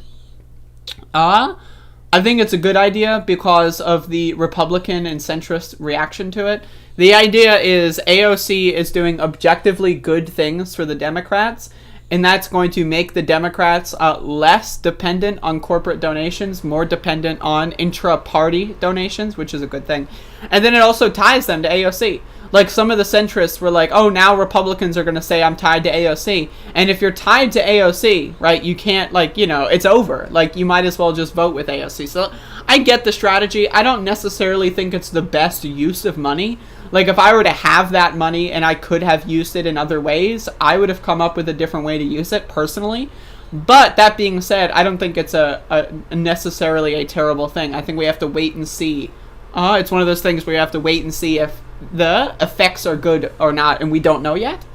I think it's a good idea because of the Republican and centrist reaction to it. The idea is AOC is doing objectively good things for the Democrats, and that's going to make the Democrats less dependent on corporate donations, more dependent on intra-party donations, which is a good thing. And then it also ties them to AOC. Like, some of the centrists were like, oh, now Republicans are going to say I'm tied to AOC. And if you're tied to AOC, right, you can't, like, you know, it's over. Like, you might as well just vote with AOC. So I get the strategy. I don't necessarily think it's the best use of money. Like, if I were to have that money and I could have used it in other ways, I would have come up with a different way to use it, personally. But that being said, I don't think it's a necessarily a terrible thing. I think we have to wait and see. It's one of those things where you have to wait and see if the effects are good or not, and we don't know yet.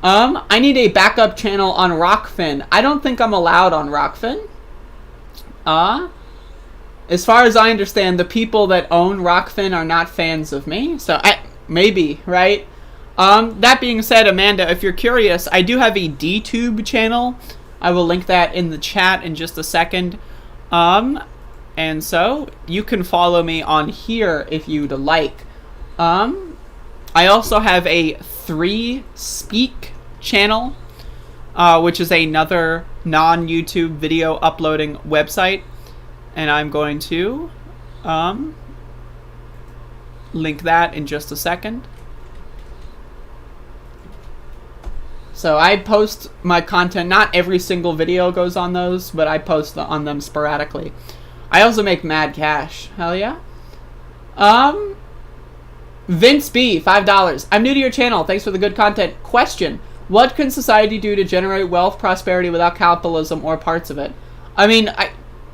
I need a backup channel on Rockfin. I don't think I'm allowed on Rockfin. As far as I understand, the people that own Rockfin are not fans of me, so maybe, right? That being said, Amanda, if you're curious, I do have a DTube channel. I will link that in the chat in just a second. And so you can follow me on here if you'd like. I also have a 3Speak channel, which is another non-YouTube video uploading website. And I'm going to link that in just a second. So I post my content. Not every single video goes on those, but I post on them sporadically. I also make mad cash. Hell yeah. Vince B, $5. I'm new to your channel. Thanks for the good content. Question: what can society do to generate wealth, prosperity without capitalism or parts of it? I mean,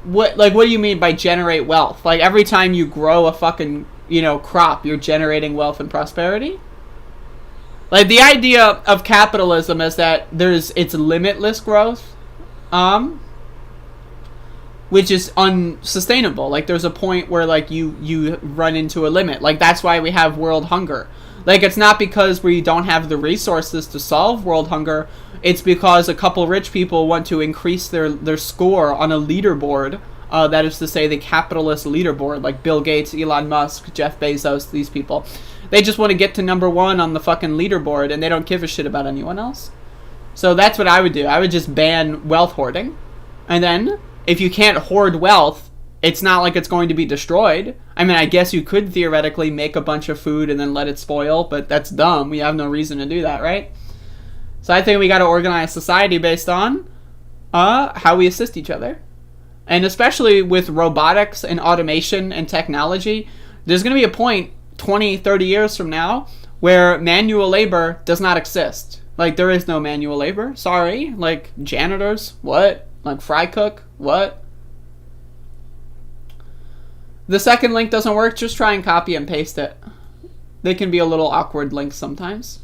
what do you mean by generate wealth? Like, every time you grow a fucking, you know, crop, you're generating wealth and prosperity? Like, the idea of capitalism is that it's limitless growth, which is unsustainable. Like, there's a point where, like, you run into a limit. Like, that's why we have world hunger. Like, it's not because we don't have the resources to solve world hunger. It's because a couple rich people want to increase their score on a leaderboard. That is to say, the capitalist leaderboard, like Bill Gates, Elon Musk, Jeff Bezos, these people. They just want to get to number one on the fucking leaderboard, and they don't give a shit about anyone else. So that's what I would do. I would just ban wealth hoarding. And then, if you can't hoard wealth, it's not like it's going to be destroyed. I mean, I guess you could theoretically make a bunch of food and then let it spoil, but that's dumb. We have no reason to do that, right? So I think we got to organize society based on how we assist each other. And especially with robotics and automation and technology, there's going to be a point 20, 30 years from now where manual labor does not exist. Like, there is no manual labor. Sorry. Like, janitors? What? Like, fry cook? What? The second link doesn't work. Just try and copy and paste it. They can be a little awkward links sometimes.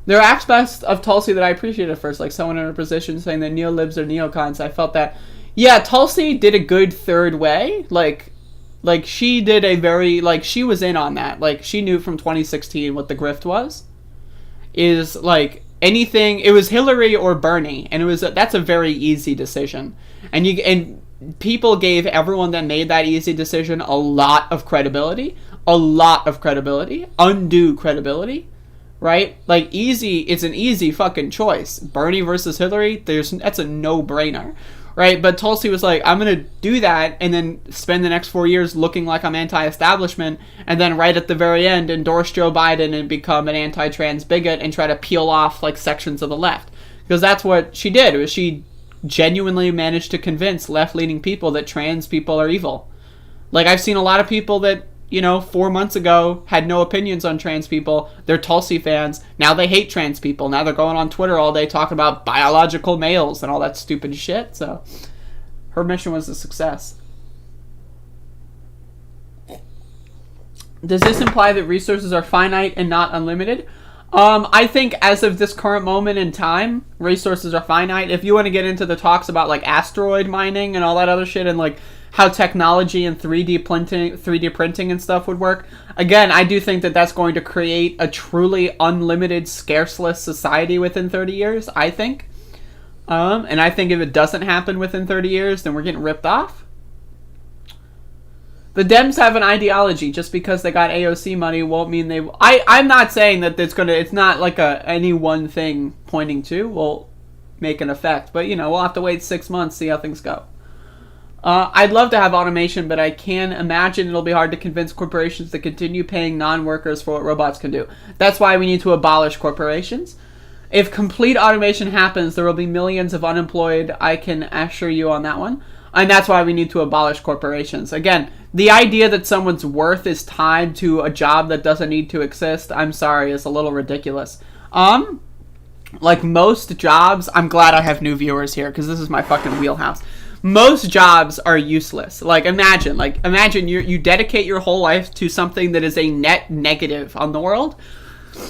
There are aspects of Tulsi that I appreciate at first, like someone in her position saying that neolibs are neocons. I felt that, yeah, Tulsi did a good third way. Like she did a very, like, she was in on that. Like, she knew from 2016 what the grift was. Is, like, anything, it was Hillary or Bernie, and that's a very easy decision. And people gave everyone that made that easy decision a lot of credibility. Undue credibility. Right? Like, easy, it's an easy fucking choice. Bernie versus Hillary, that's a no-brainer. Right? But Tulsi was like, I'm going to do that and then spend the next 4 years looking like I'm anti-establishment, and then right at the very end endorse Joe Biden and become an anti-trans bigot and try to peel off, like, sections of the left. Because that's what she did. Was she genuinely managed to convince left-leaning people that trans people are evil. Like, I've seen a lot of people that, 4 months ago had no opinions on trans people. They're Tulsi fans. Now they hate trans people. Now they're going on Twitter all day talking about biological males and all that stupid shit. So her mission was a success. Does this imply that resources are finite and not unlimited? I think as of this current moment in time, resources are finite. If you want to get into the talks about, like, asteroid mining and all that other shit and, like, how technology and 3D printing and stuff would work. Again, I do think that that's going to create a truly unlimited, scarceless society within 30 years, I think. And I think if it doesn't happen within 30 years, then we're getting ripped off. The Dems have an ideology. Just because they got AOC money won't mean they... I'm not saying that it's not like any one thing pointing to will make an effect. But, we'll have to wait 6 months, see how things go. I'd love to have automation, but I can imagine it'll be hard to convince corporations to continue paying non-workers for what robots can do. That's why we need to abolish corporations. If complete automation happens, there will be millions of unemployed. I can assure you on that one. And that's why we need to abolish corporations. Again, the idea that someone's worth is tied to a job that doesn't need to exist, I'm sorry, is a little ridiculous. Like most jobs, I'm glad I have new viewers here because this is my fucking wheelhouse. Most jobs are useless. Imagine you dedicate your whole life to something that is a net negative on the world.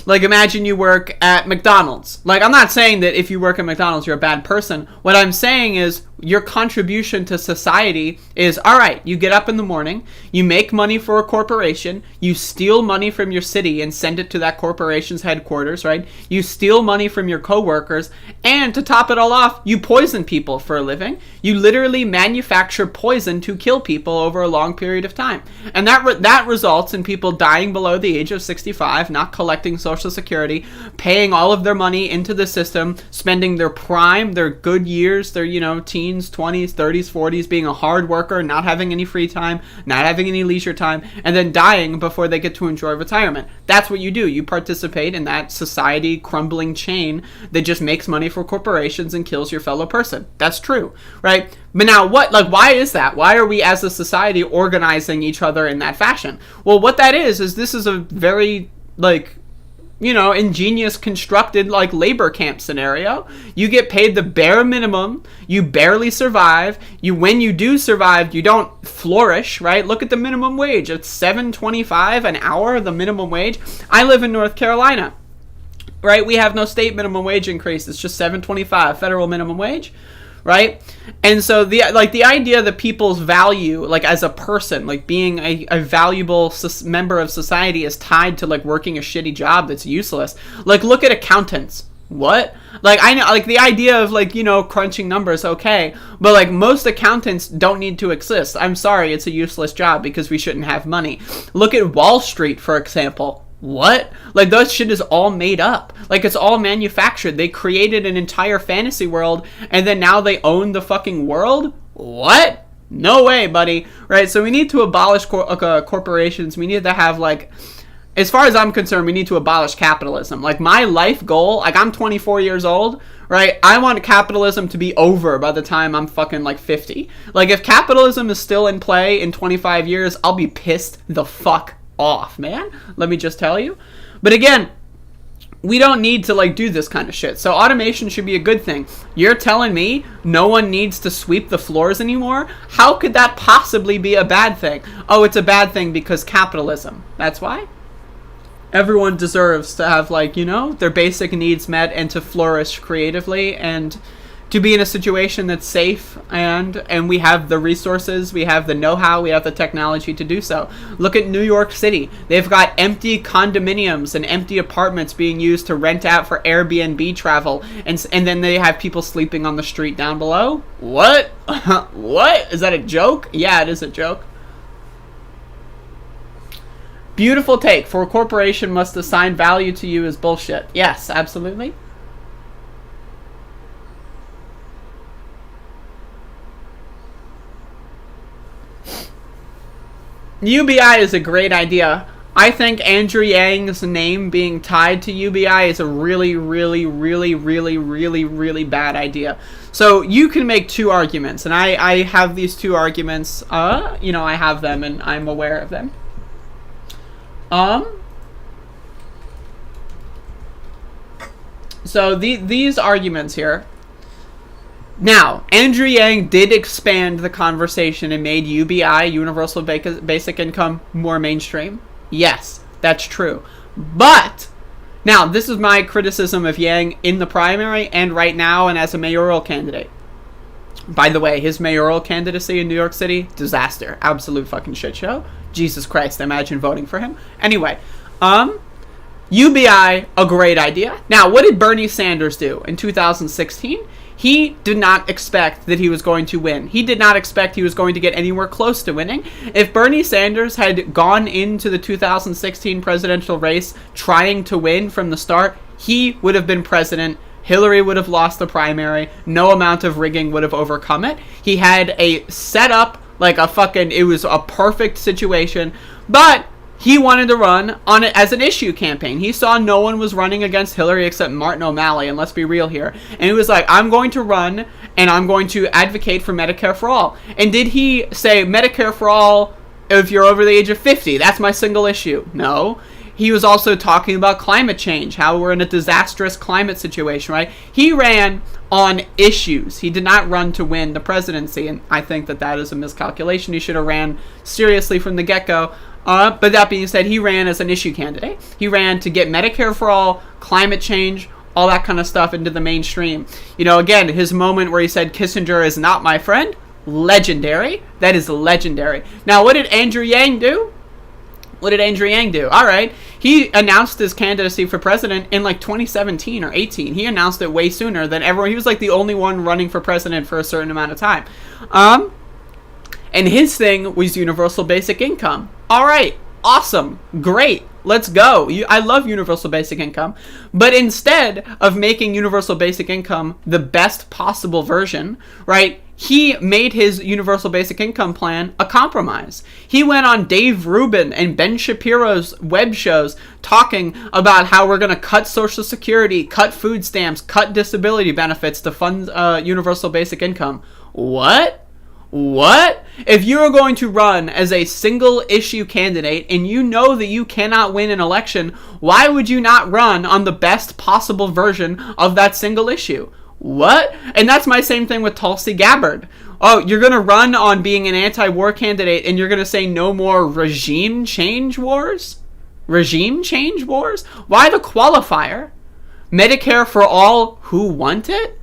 Like, imagine you work at McDonald's. Like, I'm not saying that if you work at McDonald's, you're a bad person. What I'm saying is your contribution to society is, all right, you get up in the morning, you make money for a corporation, you steal money from your city and send it to that corporation's headquarters, right? You steal money from your coworkers, and to top it all off, you poison people for a living. You literally manufacture poison to kill people over a long period of time. And that results in people dying below the age of 65, not collecting Social Security, paying all of their money into the system, spending their prime, their good years, their, teens, 20s, 30s, 40s, being a hard worker, not having any free time, not having any leisure time, and then dying before they get to enjoy retirement. That's what you do. You participate in that society crumbling chain that just makes money for corporations and kills your fellow person. That's true, right? But now why is that? Why are we as a society organizing each other in that fashion? Well, what that is this is a very, ingenious constructed labor camp scenario. You get paid the bare minimum. You barely survive. When you do survive, you don't flourish, right? Look at the minimum wage. It's $7.25 an hour, the minimum wage. I live in North Carolina, right? We have no state minimum wage increase. It's just $7.25 federal minimum wage. Right? And so the idea that people's value, as a person, being a valuable member of society is tied to working a shitty job that's useless. Look at accountants. What? I know, the idea of crunching numbers, okay, but most accountants don't need to exist. I'm sorry, it's a useless job because we shouldn't have money. Look at Wall Street, for example. What? That shit is all made up. It's all manufactured. They created an entire fantasy world, and then now they own the fucking world? What? No way, buddy. Right? So we need to abolish corporations. We need to have, as far as I'm concerned, we need to abolish capitalism. My life goal, I'm 24 years old, right? I want capitalism to be over by the time I'm fucking 50. If capitalism is still in play in 25 years, I'll be pissed the fuck off, man. Let me just tell you. But again, we don't need to do this kind of shit. So automation should be a good thing. You're telling me no one needs to sweep the floors anymore? How could that possibly be a bad thing? Oh, it's a bad thing because capitalism. That's why? Everyone deserves to have their basic needs met and to flourish creatively and to be in a situation that's safe, and we have the resources, we have the know-how, we have the technology to do so. Look at New York City. They've got empty condominiums and empty apartments being used to rent out for Airbnb travel, and then they have people sleeping on the street down below? What? What? Is that a joke? Yeah, it is a joke. Beautiful take. For a corporation must assign value to you is bullshit. Yes, absolutely. UBI is a great idea. I think Andrew Yang's name being tied to UBI is a really, really, really, really, really, really bad idea. So you can make two arguments, and I have these two arguments. I have them, and I'm aware of them. So these arguments here. Now, Andrew Yang did expand the conversation and made UBI, Universal Basic Income, more mainstream. Yes, that's true. But, now, this is my criticism of Yang in the primary and right now and as a mayoral candidate. By the way, his mayoral candidacy in New York City, disaster. Absolute fucking shit show. Jesus Christ, imagine voting for him. Anyway, UBI, a great idea. Now, what did Bernie Sanders do in 2016? He did not expect that he was going to win. He did not expect he was going to get anywhere close to winning. If Bernie Sanders had gone into the 2016 presidential race trying to win from the start, he would have been president. Hillary would have lost the primary. No amount of rigging would have overcome it. He had a setup, like a fucking, it was a perfect situation, but he wanted to run on it as an issue campaign. He saw no one was running against Hillary except Martin O'Malley, and let's be real here. And he was like, I'm going to run, and I'm going to advocate for Medicare for all. And did he say Medicare for all if you're over the age of 50? That's my single issue. No. He was also talking about climate change, how we're in a disastrous climate situation, right? He ran on issues. He did not run to win the presidency, and I think that that is a miscalculation. He should have ran seriously from the get-go. But that being said, he ran as an issue candidate. He ran to get Medicare for all, climate change, all that kind of stuff into the mainstream. You know, again, his moment where he said Kissinger is not my friend, legendary. That is legendary. Now, what did Andrew Yang do? What did Andrew Yang do? All right. He announced his candidacy for president in like 2017 or 18. He announced it way sooner than everyone. He was like the only one running for president for a certain amount of time. And his thing was universal basic income. All right. Awesome. Great. Let's go. I love universal basic income. But instead of making universal basic income the best possible version, right, he made his universal basic income plan a compromise. He went on Dave Rubin and Ben Shapiro's web shows talking about how we're going to cut Social Security, cut food stamps, cut disability benefits to fund universal basic income. What? If you are going to run as a single issue candidate and you know that you cannot win an election, why would you not run on the best possible version of that single issue? What? And that's my same thing with Tulsi Gabbard. Oh, you're going to run on being an anti-war candidate and you're going to say no more regime change wars? Regime change wars? Why the qualifier? Medicare for all who want it?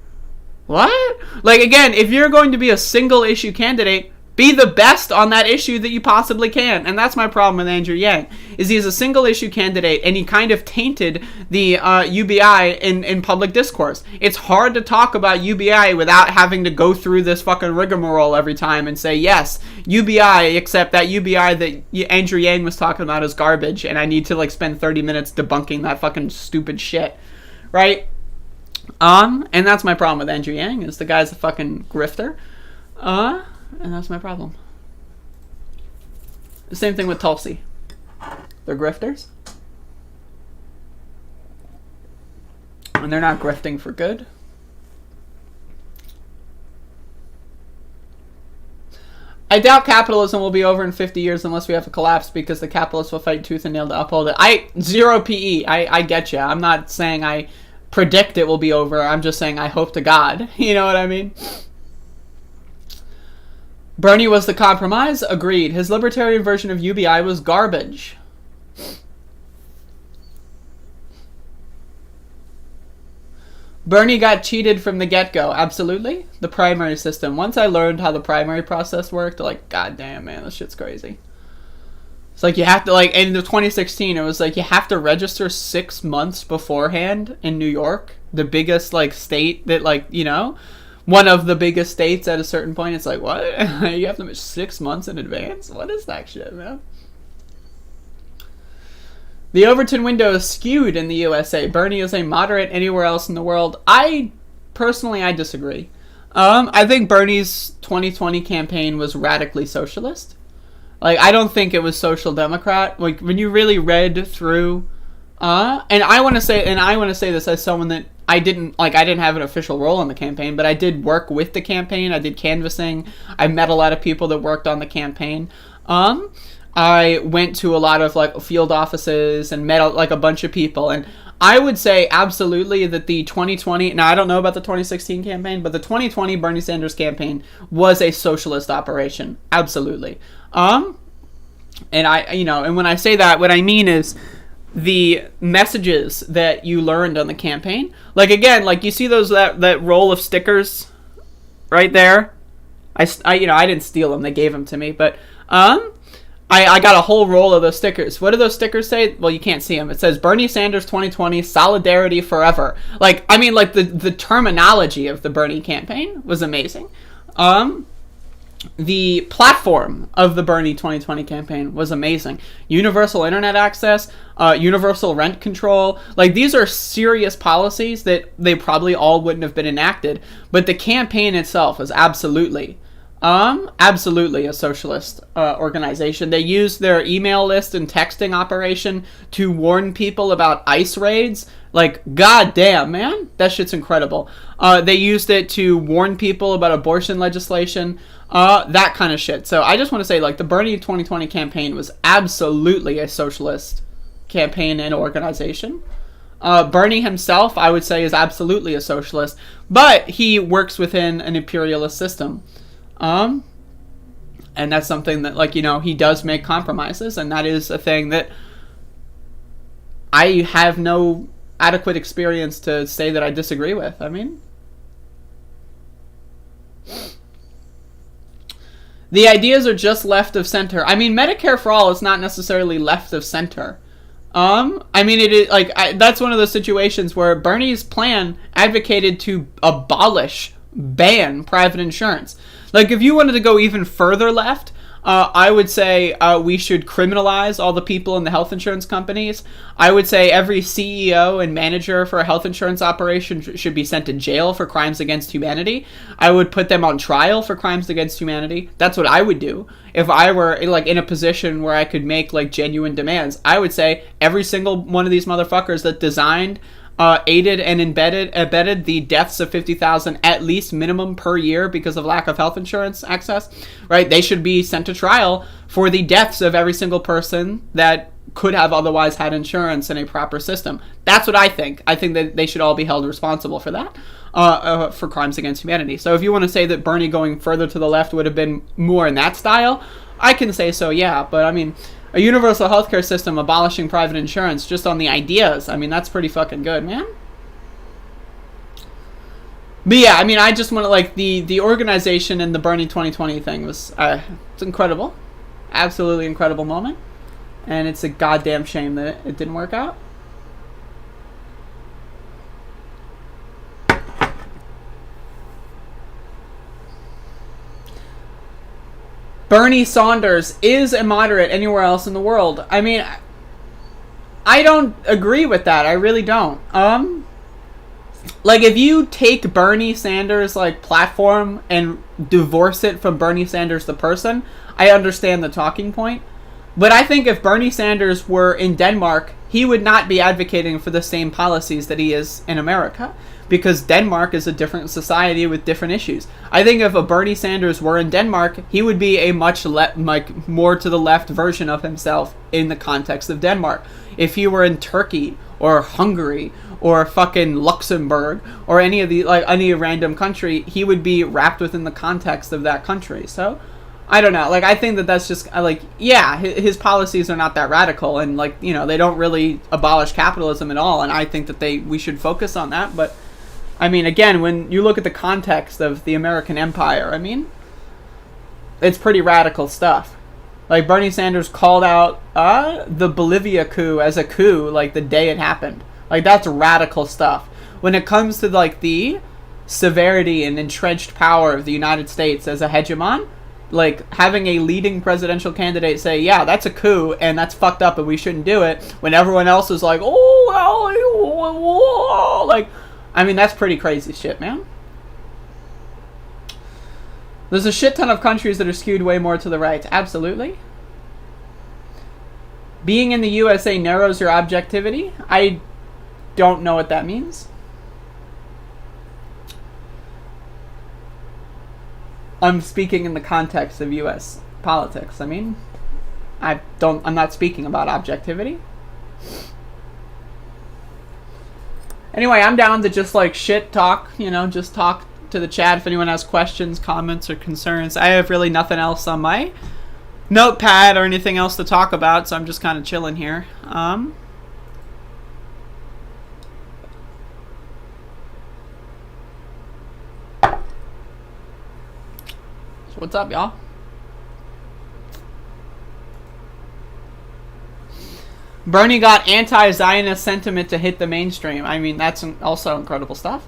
What? Like, again, if you're going to be a single issue candidate, be the best on that issue that you possibly can. And that's my problem with Andrew Yang, is he's a single issue candidate and he kind of tainted the UBI in public discourse. It's hard to talk about UBI without having to go through this fucking rigmarole every time and say, yes, UBI, except that UBI that Andrew Yang was talking about is garbage and I need to like spend 30 minutes debunking that fucking stupid shit. Right? And that's my problem with Andrew Yang, is the guy's a fucking grifter. And that's my problem. The same thing with Tulsi. They're grifters. And they're not grifting for good. I doubt capitalism will be over in 50 years unless we have a collapse, because the capitalists will fight tooth and nail to uphold it. Zero PE. I get you. I'm not saying I predict it will be over. I'm just saying I hope to God. You know what I mean? Bernie was the compromise? Agreed. His libertarian version of UBI was garbage. Bernie got cheated from the get-go. Absolutely. The primary system. Once I learned how the primary process worked, like, goddamn, man, this shit's crazy. It's like you have to, like, in the 2016, it was like you have to register 6 months beforehand in New York, the biggest, like, state that, like, you know, one of the biggest states at a certain point. It's like, what? You have to 6 months in advance? What is that shit, man? The Overton window is skewed in the USA. Bernie is a moderate anywhere else in the world. I disagree. I think Bernie's 2020 campaign was radically socialist. Like, I don't think it was social democrat. Like, when you really read through, and I want to say this as someone that I didn't have an official role in the campaign, but I did work with the campaign. I did canvassing. I met a lot of people that worked on the campaign. I went to a lot of like field offices and met like a bunch of people, and I would say absolutely that the 2020, now I don't know about the 2016 campaign, but the 2020 Bernie Sanders campaign was a socialist operation. Absolutely. And and when I say that, what I mean is the messages that you learned on the campaign. Like, again, like you see those, that roll of stickers right there. I didn't steal them. They gave them to me. But I got a whole roll of those stickers. What do those stickers say? Well, you can't see them. It says Bernie Sanders 2020, solidarity forever. Like, I mean, like the terminology of the Bernie campaign was amazing. The platform of the Bernie 2020 campaign was amazing. Universal internet access, universal rent control. Like, these are serious policies that they probably all wouldn't have been enacted. But the campaign itself was absolutely a socialist organization. They used their email list and texting operation to warn people about ICE raids. Like, goddamn, man, that shit's incredible. They used it to warn people about abortion legislation, that kind of shit. So I just want to say, like, the Bernie 2020 campaign was absolutely a socialist campaign and organization. Bernie himself, I would say, is absolutely a socialist, but he works within an imperialist system. And that's something that, like, he does make compromises, and that is a thing that I have no adequate experience to say that I disagree with. I mean, the ideas are just left of center. I mean, Medicare for all is not necessarily left of center. I mean, it is like that's one of those situations where Bernie's plan advocated to ban private insurance. Like, if you wanted to go even further left, I would say we should criminalize all the people in the health insurance companies. I would say every CEO and manager for a health insurance operation should be sent to jail for crimes against humanity. I would put them on trial for crimes against humanity. That's what I would do if I were, like, in a position where I could make, like, genuine demands. I would say every single one of these motherfuckers that designed, aided and abetted the deaths of 50,000 at least minimum per year because of lack of health insurance access, right? They should be sent to trial for the deaths of every single person that could have otherwise had insurance in a proper system. That's what I think. I think that they should all be held responsible for that, for crimes against humanity. So if you want to say that Bernie going further to the left would have been more in that style, I can say so, yeah. But I mean, a universal healthcare system abolishing private insurance just on the ideas, I mean, that's pretty fucking good, man. But yeah, I mean, I just want to, like, the organization and the Bernie 2020 thing was, it's incredible. Absolutely incredible moment. And it's a goddamn shame that it didn't work out. Bernie Sanders is a moderate anywhere else in the world. I mean, I don't agree with that. I really don't. Like, if you take Bernie Sanders, like, platform and divorce it from Bernie Sanders the person, I understand the talking point. But I think if Bernie Sanders were in Denmark, he would not be advocating for the same policies that he is in America, because Denmark is a different society with different issues. I think if a Bernie Sanders were in Denmark, he would be a much more to the left version of himself in the context of Denmark. If he were in Turkey or Hungary or fucking Luxembourg or any of the, like, any random country, he would be wrapped within the context of that country. So I don't know. Like, I think that that's just, like, yeah, his policies are not that radical, and, like, they don't really abolish capitalism at all, and I think that we should focus on that. But I mean, again, when you look at the context of the American empire, I mean, it's pretty radical stuff. Like, Bernie Sanders called out the Bolivia coup as a coup, like, the day it happened. Like, that's radical stuff. When it comes to, like, the severity and entrenched power of the United States as a hegemon, like, having a leading presidential candidate say, yeah, that's a coup, and that's fucked up, and we shouldn't do it, when everyone else is like, oh, like, I mean, that's pretty crazy shit, man. There's a shit ton of countries that are skewed way more to the right. Absolutely. Being in the USA narrows your objectivity? I don't know what that means. I'm speaking in the context of US politics. I mean, I'm not speaking about objectivity. Anyway, I'm down to just, like, shit talk, just talk to the chat if anyone has questions, comments, or concerns. I have really nothing else on my notepad or anything else to talk about, so I'm just kind of chilling here. What's up, y'all? Bernie got anti-Zionist sentiment to hit the mainstream. I mean, that's also incredible stuff.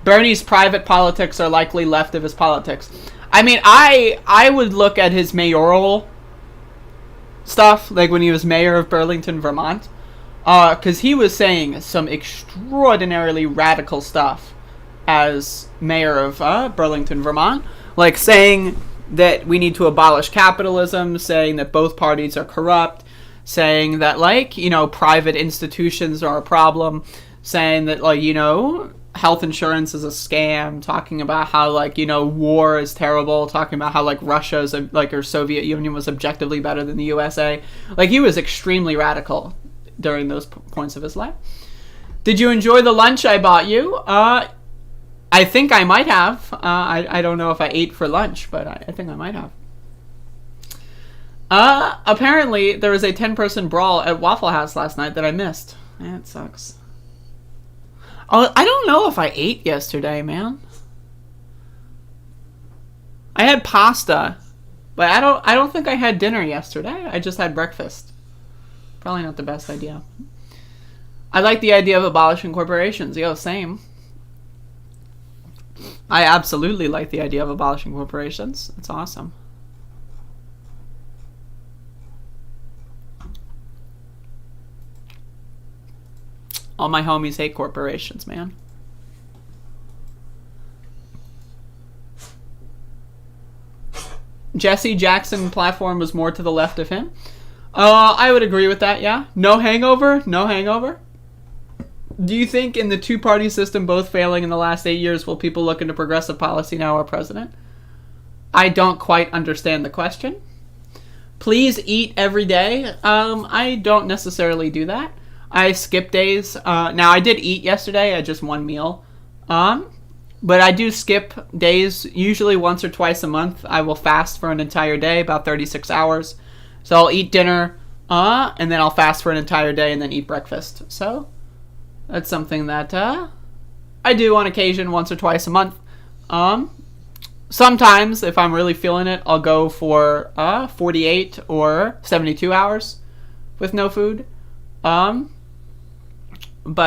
Bernie's private politics are likely left of his politics. I mean, I would look at his mayoral stuff, like when he was mayor of Burlington, Vermont, because he was saying some extraordinarily radical stuff as mayor of Burlington, Vermont, like saying that we need to abolish capitalism, saying that both parties are corrupt, saying that, like, you know, private institutions are a problem, saying that, like, you know, health insurance is a scam, talking about how, like, you know, war is terrible, talking about how, like, Russia's, like, or Soviet Union was objectively better than the USA. Like, he was extremely radical during those points of his life. Did you enjoy the lunch I bought you? I think I might have. I don't know if I ate for lunch, but I think I might have. Apparently, there was a 10-person brawl at Waffle House last night that I missed. That sucks. Oh, I don't know if I ate yesterday, man. I had pasta, but I don't think I had dinner yesterday. I just had breakfast. Probably not the best idea. I like the idea of abolishing corporations. Yo, same. I absolutely like the idea of abolishing corporations. It's awesome. All my homies hate corporations, man. Jesse Jackson platform was more to the left of him. I would agree with that, yeah. No hangover? No hangover? Do you think in the two-party system both failing in the last 8 years, will people look into progressive policy now or president? I don't quite understand the question. Please eat every day. I don't necessarily do that. I skip days. Now, I did eat yesterday. I just one meal. But I do skip days, usually once or twice a month. I will fast for an entire day, about 36 hours. So I'll eat dinner, and then I'll fast for an entire day and then eat breakfast. So that's something that I do on occasion, once or twice a month. Sometimes, if I'm really feeling it, I'll go for 48 or 72 hours with no food. But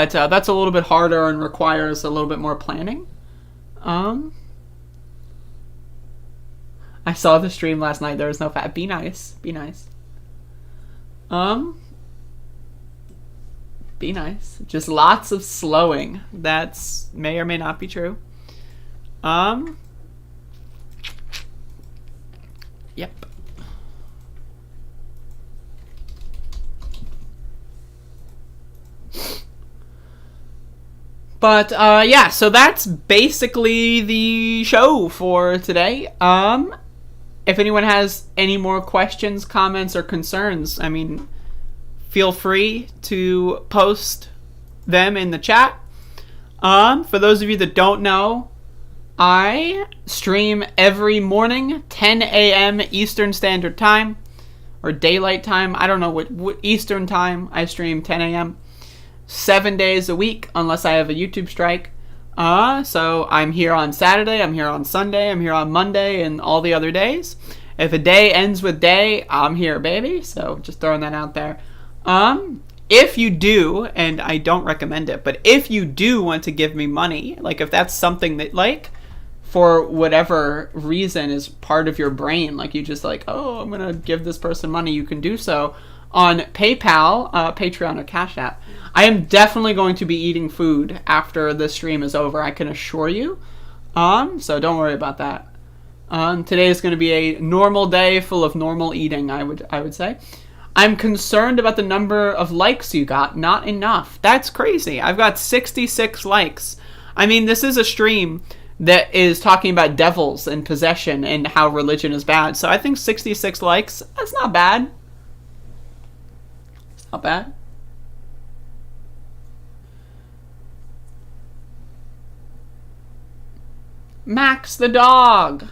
that's a little bit harder and requires a little bit more planning. I saw the stream last night. There was no fat. Be nice. Be nice. Be nice. Just lots of slowing. That's may or may not be true. Yep. But yeah, so that's basically the show for today. If anyone has any more questions, comments, or concerns, I mean, feel free to post them in the chat. For those of you that don't know, I stream every morning, 10 a.m. Eastern Standard Time, or Daylight Time. I don't know what Eastern Time. I stream 10 a.m. 7 days a week, unless I have a YouTube strike. So I'm here on Saturday, I'm here on Sunday, I'm here on Monday, and all the other days. If a day ends with day, I'm here, baby. So just throwing that out there. If you do, and I don't recommend it, but if you do want to give me money, like if that's something that, like, for whatever reason is part of your brain, like you just like, oh, I'm gonna give this person money, you can do so on PayPal, Patreon, or Cash App. I am definitely going to be eating food after the stream is over, I can assure you. So don't worry about that. Today is going to be a normal day full of normal eating, I would say. I'm concerned about the number of likes you got. Not enough. That's crazy. I've got 66 likes. I mean, this is a stream that is talking about devils and possession and how religion is bad. So I think 66 likes, that's not bad. It's not bad. Max the dog.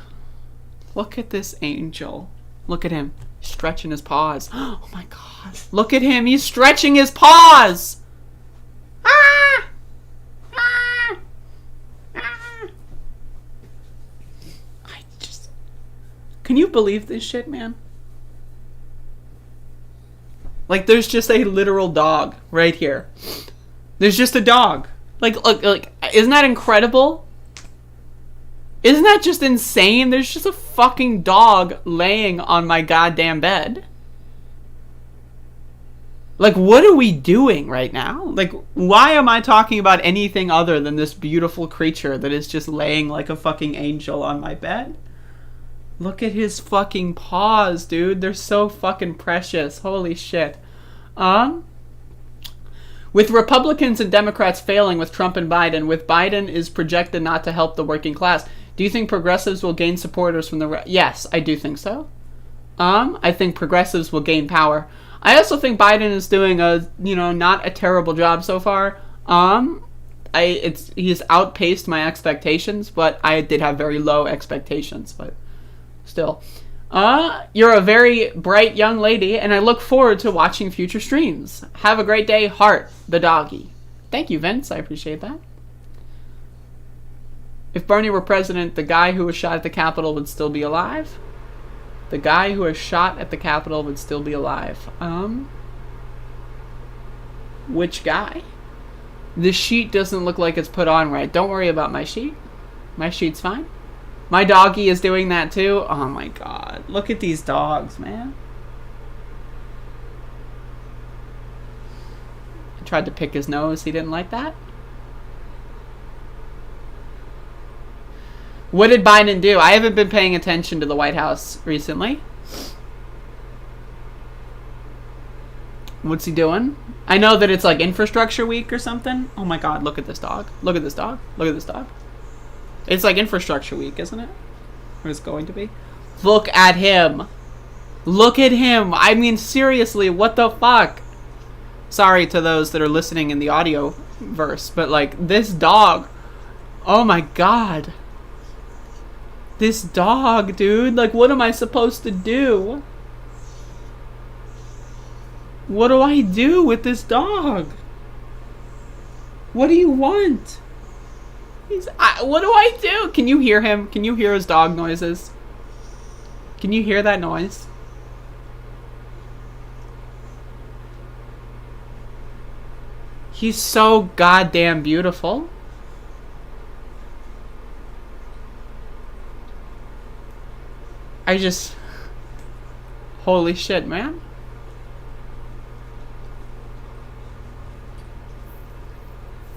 Look at this angel. Look at him stretching his paws. Oh my god. Look at him. He's stretching his paws. Ah! Ah! Can you believe this shit, man? Like, there's just a literal dog right here. There's just a dog. Like, isn't that incredible? Isn't that just insane? There's just a fucking dog laying on my goddamn bed. Like, what are we doing right now? Like, why am I talking about anything other than this beautiful creature that is just laying like a fucking angel on my bed? Look at his fucking paws, dude. They're so fucking precious. Holy shit. With Republicans and Democrats failing with Trump and Biden, with Biden is projected not to help the working class, do you think progressives will gain supporters from the... Yes, I do think so. I think progressives will gain power. I also think Biden is doing a, not a terrible job so far. He's outpaced my expectations, but I did have very low expectations, but still. You're a very bright young lady, and I look forward to watching future streams. Have a great day, Heart, the doggy. Thank you, Vince. I appreciate that. If Bernie were president, the guy who was shot at the Capitol would still be alive? The guy who was shot at the Capitol would still be alive. Which guy? The sheet doesn't look like it's put on right. Don't worry about my sheet. My sheet's fine. My doggy is doing that too. Oh my god. Look at these dogs, man. I tried to pick his nose. He didn't like that. What did Biden do? I haven't been paying attention to the White House recently. What's he doing? I know that it's like infrastructure week or something. Oh my god, look at this dog. Look at this dog. Look at this dog. It's like infrastructure week, isn't it? Or it's going to be. Look at him. Look at him. I mean, seriously, what the fuck? Sorry to those that are listening in the audio verse, but like, this dog. Oh my god. This dog, dude. Like, what am I supposed to do? What do I do with this dog? What do you want? What do I do? Can you hear him? Can you hear his dog noises? Can you hear that noise? He's so goddamn beautiful. Holy shit, man.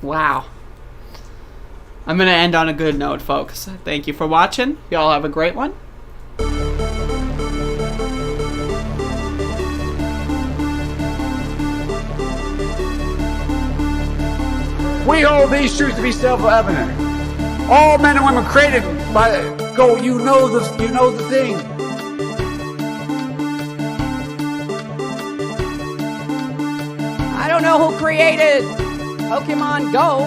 Wow. I'm gonna end on a good note, folks. Thank you for watching. Y'all have a great one. We hold these truths to be self-evident. All men and women created by go. You know the thing. I don't know who created Pokemon Go,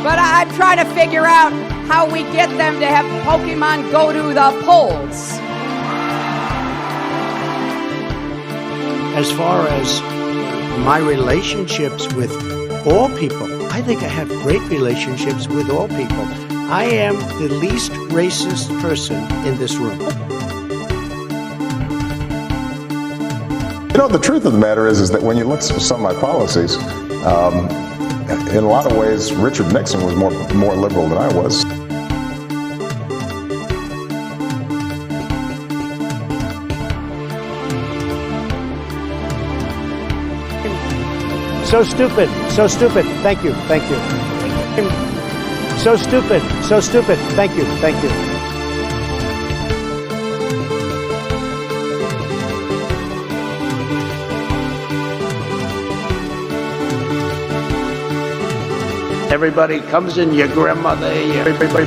but I'm trying to figure out how we get them to have Pokemon go to the polls. As far as my relationships with all people, I think I have great relationships with all people. I am the least racist person in this room. You know, the truth of the matter is that when you look at some of my policies, in a lot of ways, Richard Nixon was more liberal than I was. So stupid, so stupid. Thank you, thank you. So stupid, so stupid. Thank you, thank you. Everybody comes in your grandmother. Everybody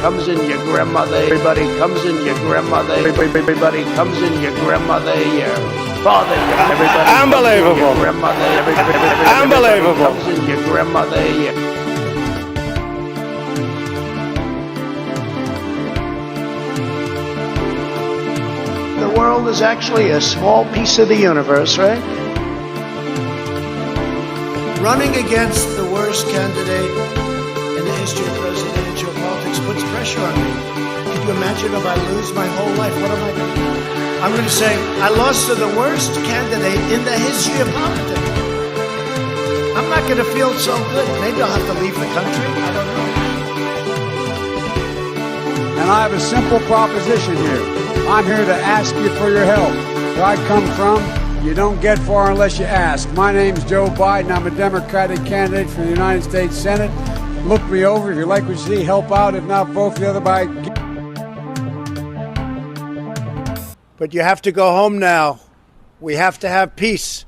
comes in your grandmother. Everybody comes in your grandmother. Everybody comes in your grandmother. Father, everybody. Unbelievable. Grandmother. Unbelievable. Comes in your grandmother. The world is actually a small piece of the universe, right? Running against the worst candidate in the history of presidential politics puts pressure on me. Can you imagine if I lose my whole life? What am I going to do? I'm going to say, I lost to the worst candidate in the history of politics. I'm not going to feel so good. Maybe I'll have to leave the country. I don't know. And I have a simple proposition here. I'm here to ask you for your help. Where I come from, you don't get far unless you ask. My name's Joe Biden. I'm a Democratic candidate for the United States Senate. Look me over. If you like what you see, help out. If not, vote for the other by. But you have to go home now. We have to have peace.